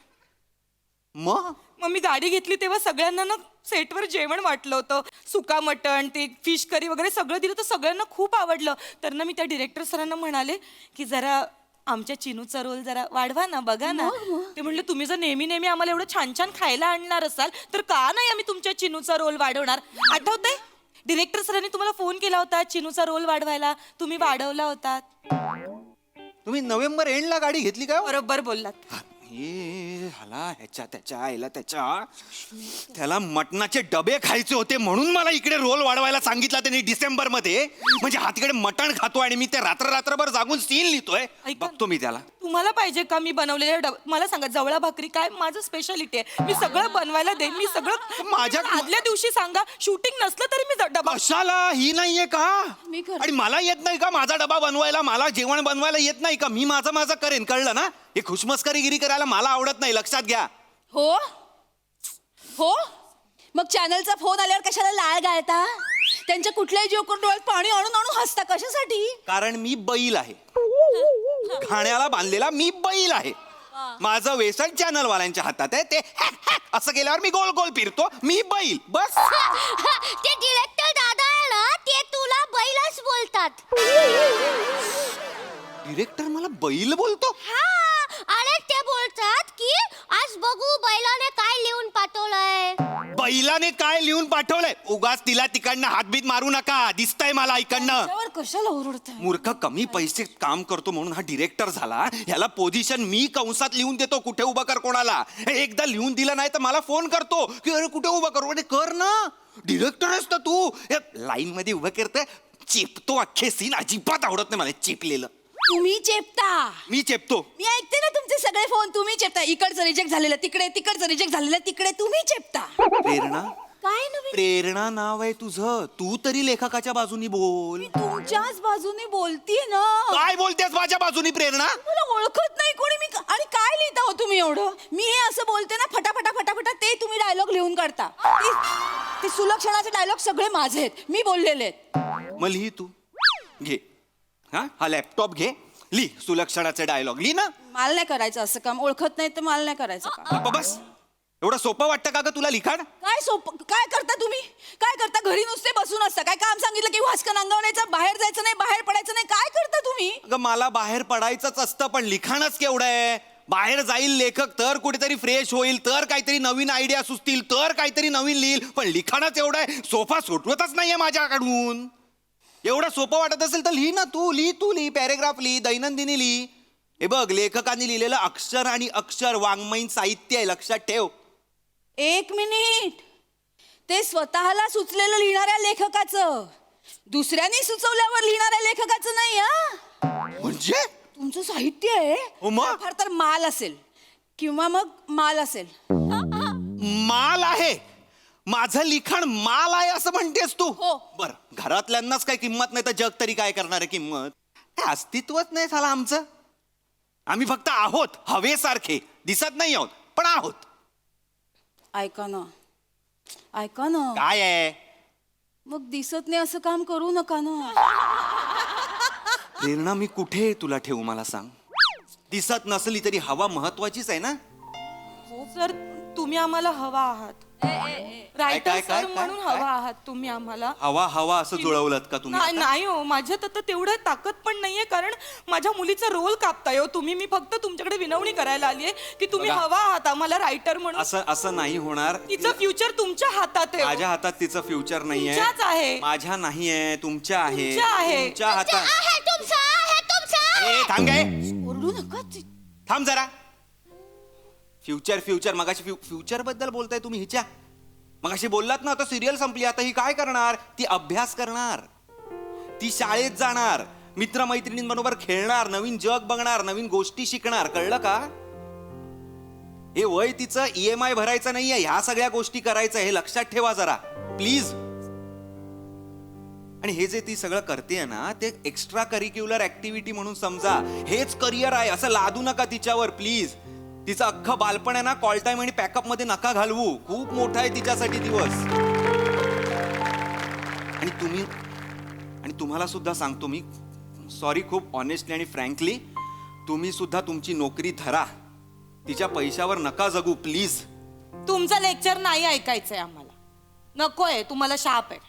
मग मग मी गाडी घेतली तेव्हा सगळ्यांना ना सेटवर जेवण वाटलं होतं, सुका मटण, ते फिश करी वगैरे सगळं दिलं, तर सगळ्यांना खूप आवडलं. तर ना मी त्या डिरेक्टर सरांना म्हणाले की जरा आमच्या चिनूचा रोल जरा वाढवा ना, बघा ना. ते म्हणले तुम्ही जर नेहमी नेहमी आम्हाला एवढं छान छान खायला आणणार असाल तर का नाही आम्ही तुमच्या चिनूचा रोल वाढवणार. आठवतंय डिरेक्टर सरांनी तुम्हाला फोन केला होता चिनूचा रोल वाढवायला, तुम्ही वाढवला होता. तुम्ही नोव्हेंबर एंडला गाडी घेतली का? बरोबर बोललात. हे हाला ह्याच्या त्याच्या आईला त्याला मटणाचे डबे खायचे होते म्हणून मला इकडे रोल वाढवायला सांगितला त्यांनी डिसेंबर मध्ये. म्हणजे हा तिकडे मटण खातो आणि मी ते रात्रभर जागून सीन लिहितोय. बघतो मी त्याला. तुम्हाला पाहिजे का मी बनवलेले मला सांगा जवळा भाकरी काय माझं स्पेशालिटी आहे, मी सगळं बनवायला देईन. मी सगळं माझ्या आदल्या दिवशी सांगा, शूटिंग नसलं तरी मी डबा. कशाला? ही नाहीये का? आणि मला येत नाही का माझा डबा बनवायला? मला जेवण बनवायला येत नाही का? मी माझं करेन, कळलं ना? हे खुशमस्करीगिरी करायला मला आवडत नाही, लक्षात घ्या. हो हो मग चॅनलचा फोन आल्यावर कशाला लाळ गाळता? त्यांच्या कुठल्याही जीव करून डोळ्यात पाणी आणून आणून हसता कशासाठी? कारण मी बैल आहे, खाण्याला बांधलेला मी बैल आहे. माझं व्यसन चॅनल वाल्यांच्या हातात आहे. ते असं केल्यावर मी गोल गोल फिरतो, मी बैल. बस. ते डिरेक्टर दादा आहे ना, ते तुला बैलच बोलतात. डिरेक्टर मला बैल बोलतो? हा, अरे ते बोलतात की आज बघू बैलाने काय लिहून पाठवलंय. बैलाने काय लिहून पाठवलंय? उगाच तिला तिकडनं हातबीत मारू नका, दिसतंय मला इकडनं. कशाला ओरडताय? मूर्ख, कमी पैसे काम करतो म्हणून हा डिरेक्टर झाला. ह्याला पोझिशन मी कंसात लिहून देतो, कुठे उभं कर कोणाला. एकदा लिहून दिलं नाही तर मला फोन करतो की अरे कुठे उभं करू. अरे कर ना, डिरेक्टर आहेस तर तू. लाईन मध्ये उभं करतोय, चेपतो. अख्खे सीन अजिबात आवडत नाही मला चेपलेलं. तुम्ही चेपता. मी चेपतो. मी ऐकते ना तुमचे सगळे फोन, तुम्ही चेपता. इकडचं रिजेक्ट झालेलं तिकडे, तिकडचं रिजेक्ट झालेलं तिकडे, तुम्ही चेपता. प्रेरणा, काय नवीन? प्रेरणा नाव आहे तुझं. तू तरी लेखकाच्या बाजूनी बोल. तुमच्याच बाजूने बोलतीये ना. काय बोलतेस माझ्या बाजूनी प्रेरणा? मला ओळखत नाही कोणी. मी आणि काय लिहिता हो तुम्ही एवढं? मी हे असं बोलते ना फटाफटा फटाफटा, ते तुम्ही डायलॉग लिहून काढता. ते सुलक्षणाचे डायलॉग सगळे माझे आहेत, मी बोललेले आहेत. मग लिही तू. घे हा लॅपटॉप घे, लिही सुलक्षणाचे डायलॉग लिही ना. मला नाही करायचं असं काम. ओळखत नाही तर मला नाही करायचं काम. बस. एवढं सोपं वाटतं का ग तुला लिखाण? काय सोपं? काय करता तुम्ही? काय करता? घरी नुसते बसून असता काय? काम सांगितलं की वाचकन अंगवण्याचं, बाहेर जायचं नाही, बाहेर पडायचं नाही. काय करता तुम्ही? अगं मला बाहेर पडायचंच असतं, पण लिखाणच केवढं आहे. बाहेर जाईल लेखक तर कुठेतरी फ्रेश होईल, तर काहीतरी नवीन आयडिया सुचतील, तर काहीतरी नवीन लिहिल. पण लिखाणच एवढं आहे, सोफा सुटवतच नाहीये माझ्याकडून. एवढं सोपं वाटत असेल तर लिही ना तू. लिही पॅरेग्राफ लिही, दैनंदिनी लिही. हे बघ, लेखकांनी लिहिलेलं अक्षर आणि अक्षर वाङ्मयीन साहित्य आहे, लक्षात ठेव. 1 मिनिट. ते स्वतःला सुचलेलं लिहिणाऱ्या लेखकाचं, दुसऱ्यांनी सुचवल्यावर लिहिणाऱ्या लेखकाचं नाही. हा म्हणजे तुमचं साहित्य आहे. हो मग? फार तर माल असेल किंवा मग माल असेल. माल आहे माझं लिखाण, माल आहे असं म्हणतेस तू? हो. बर, घरातल्यांनाच काय किंमत नाही तर जग तरी काय करणार आहे किंमत? हे अस्तित्वच नाही झालं आमचं. आम्ही फक्त आहोत, हवेसारखे. दिसत नाही आहोत पण आहोत. ऐका ना, ऐका ना. काय आहे? मग दिसत नाही असं काम करू नका ना. प्रेरणा, मी कुठे तुला ठेवू मला सांग? दिसत नसली तरी हवा महत्वाचीच आहे ना. सर तुम्ही आम्हाला हवा आहात. रायटर काय, सर म्हणून हवा आहात तुम्ही आम्हाला. हवा असं जुळवलं का तुम्ही? नाही हो, माझ्यात आता तेवढं ताकद पण नाहीये, कारण माझ्या मुलीचा रोल कापताय हो तुम्ही. मी फक्त तुमच्याकडे विनवणी करायला आलीये की तुम्ही हवा आहात आम्हाला रायटर म्हणून. असं नाही होणार. तिचं फ्युचर तुमच्या हातात आहे. माझ्या हातात तिचं फ्युचर नाहीये. तुमच्याच आहे. माझ्या नाहीये, तुमच्या आहे. तुमच्या आहे. तुमच्या हातात. आहे तुमचा. ए, थांब गे. ओरडू नका. थांब जरा. फ्युचर मगाशी फ्युचर बद्दल बोलताय तुम्ही हिच्या. मगाशी बोललात ना, आता सिरियल संपली, आता ही काय करणार? ती अभ्यास करणार, ती शाळेत जाणार, मित्रमैत्रिणींबरोबर खेळणार, नवीन जग बघणार, नवीन गोष्टी शिकणार. कळलं का? हे वय तिचं EMI भरायचं नाहीये, ह्या सगळ्या गोष्टी करायचं, हे लक्षात ठेवा जरा प्लीज. आणि हे जे ती सगळं करते ना, ते एक्स्ट्रा करिक्युलर ऍक्टिव्हिटी म्हणून समजा. हेच करिअर आहे असं लादू नका तिच्यावर प्लीज. तिचं अख्खं बालपण आहे ना, कॉल टाइम आणि पॅकअप मध्ये नका घालवू. खूप मोठा आहे तिच्यासाठी दिवस. आणि तुम्हाला सुद्धा सांगतो मी, सॉरी, खूप ऑनेस्टली आणि फ्रँकली, तुम्ही सुद्धा तुमची नोकरी धरा, तिच्या पैशावर नका जगू प्लीज. तुमचं लेक्चर नाही ऐकायचंय आम्हाला. नकोय, तुम्हाला शाप आहे.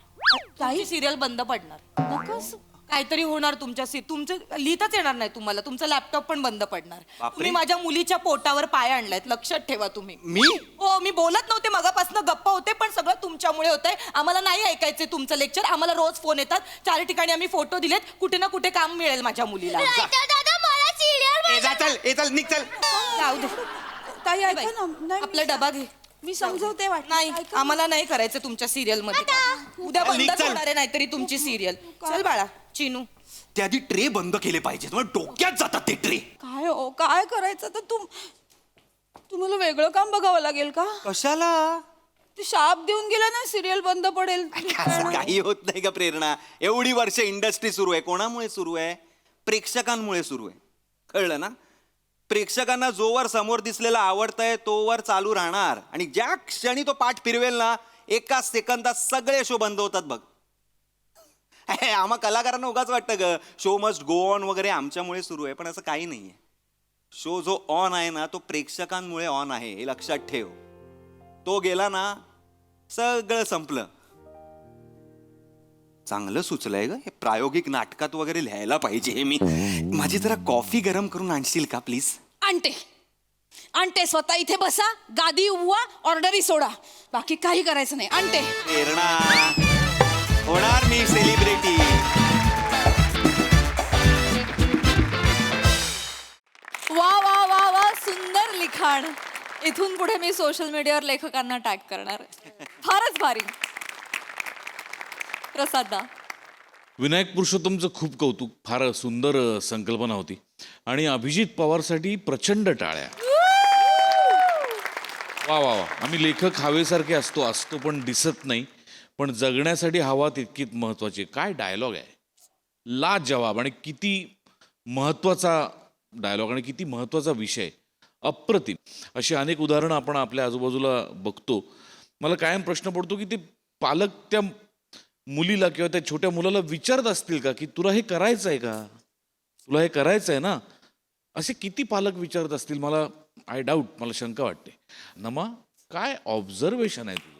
काही सिरियल बंद पडणार. नकोस, काहीतरी होणार तुमच्या तुमचं लिहिताच येणार नाही तुम्हाला. तुमचा लॅपटॉप पण बंद पडणार. तुम्ही माझ्या मुलीच्या पोटावर पाय आणलायत, लक्षात ठेवा तुम्ही. मी हो, मी बोलत नव्हते, मगापासून गप्पा होते, पण सगळं तुमच्यामुळे होतंय. आम्हाला नाही ऐकायचंय तुमचं लेक्चर. आम्हाला रोज फोन येतात, 4 ठिकाणी आम्ही फोटो दिलेत, कुठे ना कुठे काम मिळेल माझ्या मुलीला. दादा मला सिरियल ए चल निघ चल. जाऊ दे. ताई ऐका ना, नाही, आपला डबा घे. मी समजवते वाटतं. नाही, आम्हाला नाही करायचं तुमच्या सिरियल मध्ये. उद्या बंद होणार आहे नाहीतरी तुमची सिरियल. चल बाळा चिनू. त्या आधी ट्रे बंद केले पाहिजेत, मग डोक्यात जातात ते ट्रे. काय हो, काय करायचं तर तुम्हाला वेगळं काम बघावं लागेल का? कशाला? ते शाप देऊन गेला ना, सिरियल बंद पडेल. असं काही होत नाही का प्रेरणा? एवढी वर्ष इंडस्ट्री सुरू आहे, कोणामुळे सुरू आहे? प्रेक्षकांमुळे सुरू आहे, कळलं ना? प्रेक्षकांना जोवर समोर दिसलेला आवडतंय तोवर चालू राहणार, आणि ज्या क्षणी तो पाठ फिरवेल ना, एका सेकंदात सगळे शो बंद होतात बघ. आम्हा कलाकारांना उगाच वाटतं ग, शो मस्ट गो ऑन वगैरे आमच्यामुळे सुरू आहे, पण असं काही नाहीये. शो जो ऑन आहे ना, तो प्रेक्षकांमुळे ऑन आहे, हे लक्षात ठेव. तो गेला ना, सगळं संपलं. चांगलं सुचलंय ग, हे प्रायोगिक नाटकात वगैरे लिहायला पाहिजे हे मी. माझी जरा कॉफी गरम करून आणशील का प्लीज? आणते स्वतः. इथे बसा, गादी उभा, ऑर्डरी सोडा, बाकी काही करायचं नाही. आणते. प्रेरणा, होणार मी सेलिब्रिटी. वा वा वा वा, सुंदर लिखाण. इथून पुढे मी सोशल मीडियावर लेखकांना टॅग करणार. फारच भारी. प्रसादा. विनायक पुरुषोत्तमचं खूप कौतुक, फार सुंदर संकल्पना होती. आणि अभिजित पवारसाठी प्रचंड टाळ्या. वा वा वा. आम्ही लेखक हवेसारखे असतो पण दिसत नाही, पण जगण्यासाठी हवा तितकीच महत्वाची. काय डायलॉग आहे, लाजवाब. आणि किती महत्वाचा डायलॉग आणि किती महत्वाचा विषय, अप्रतिम. अशी अनेक उदाहरणं आपण आपल्या आजूबाजूला बघतो. मला कायम प्रश्न पडतो की ते पालक त्या मुलीला किंवा त्या छोट्या मुलाला विचारत असतील का की तुला हे करायचं आहे का, तुला हे करायचं आहे ना? असे किती पालक विचारत असतील? मला आय डाऊट, मला शंका वाटते. नमा, काय ऑब्झर्वेशन आहे तुझं.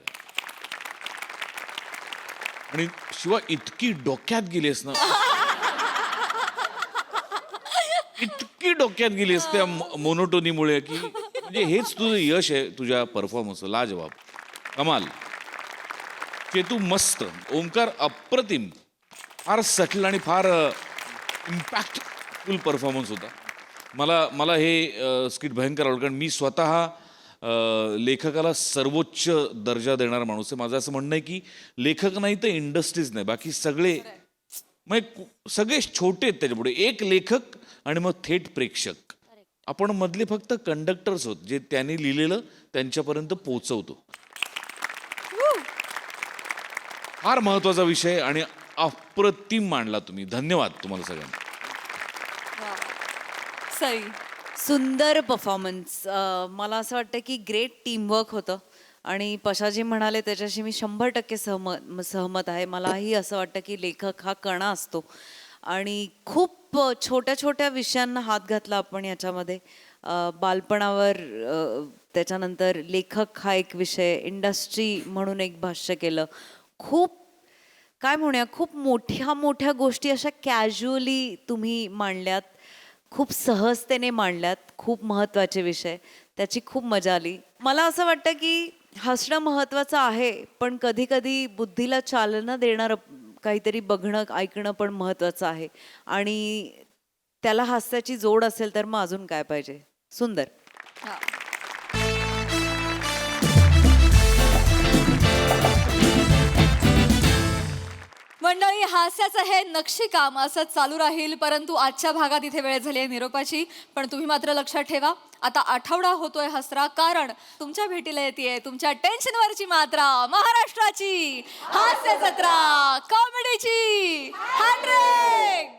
आणि शिवाय इतकी डोक्यात गेलीस ना, इतकी डोक्यात गेलीस त्या मोनोटोनीमुळे की म्हणजे हेच तुझं यश आहे तुझ्या परफॉर्मन्स. लाजवाब, कमाल. चेतू मस्त, ओंकार अप्रतिम, फार सटल आणि फार इम्पॅक्टफुल परफॉर्मन्स होता. मला हे स्किट भयंकर आवडलं, कारण मी स्वतः लेखकाला सर्वोच्च दर्जा देणारा माणूस आहे. माझं असं म्हणणं आहे की लेखक नाही तर इंडस्ट्रीज नाही, बाकी सगळे मग सगळे छोटे आहेत त्याच्यापुढे. एक लेखक आणि मग थेट प्रेक्षक. आपण मधले फक्त कंडक्टर्स होत, जे त्यांनी लिहिलेलं त्यांच्यापर्यंत पोहोचवतो. फार महत्वाचा विषय आणि अप्रतिम मांडला तुम्ही. धन्यवाद तुम्हाला सगळ्यांना. सई. सुंदर परफॉर्मन्स. मला असं वाटतं की ग्रेट टीमवर्क होतं, आणि पशाजी म्हणाले त्याच्याशी मी 100% सहमत आहे. मलाही असं वाटतं की लेखक हा कणा असतो, आणि खूप छोट्या छोट्या विषयांना हात घातला आपण याच्यामध्ये. बालपणावर, त्याच्यानंतर लेखक हा एक विषय, इंडस्ट्री म्हणून एक भाष्य केलं. खूप काय म्हणूया, खूप मोठ्या मोठ्या गोष्टी अशा कॅज्युअली तुम्ही मांडल्यात, खूप सहजतेने मांडल्यात. खूप महत्त्वाचे विषय, त्याची खूप मजा आली. मला असं वाटतं की हसणं महत्त्वाचं आहे, पण कधी कधी बुद्धीला चालना देणारं काहीतरी बघणं, ऐकणं पण महत्त्वाचं आहे. आणि त्याला हास्याची जोड असेल तर मग अजून काय पाहिजे. सुंदर. मंडळी, हास्याचं हे नक्षीकाम असंच चालू राहील, परंतु आजच्या भागात इथे वेळ झाली आहे निरोपाची. पण तुम्ही मात्र लक्षात ठेवा, आता आठवडा होतोय हसरा, कारण तुमच्या भेटीला येते तुमच्या टेन्शनवरची मात्रा, महाराष्ट्राची हास्य जत्रा, कॉमेडीची 100.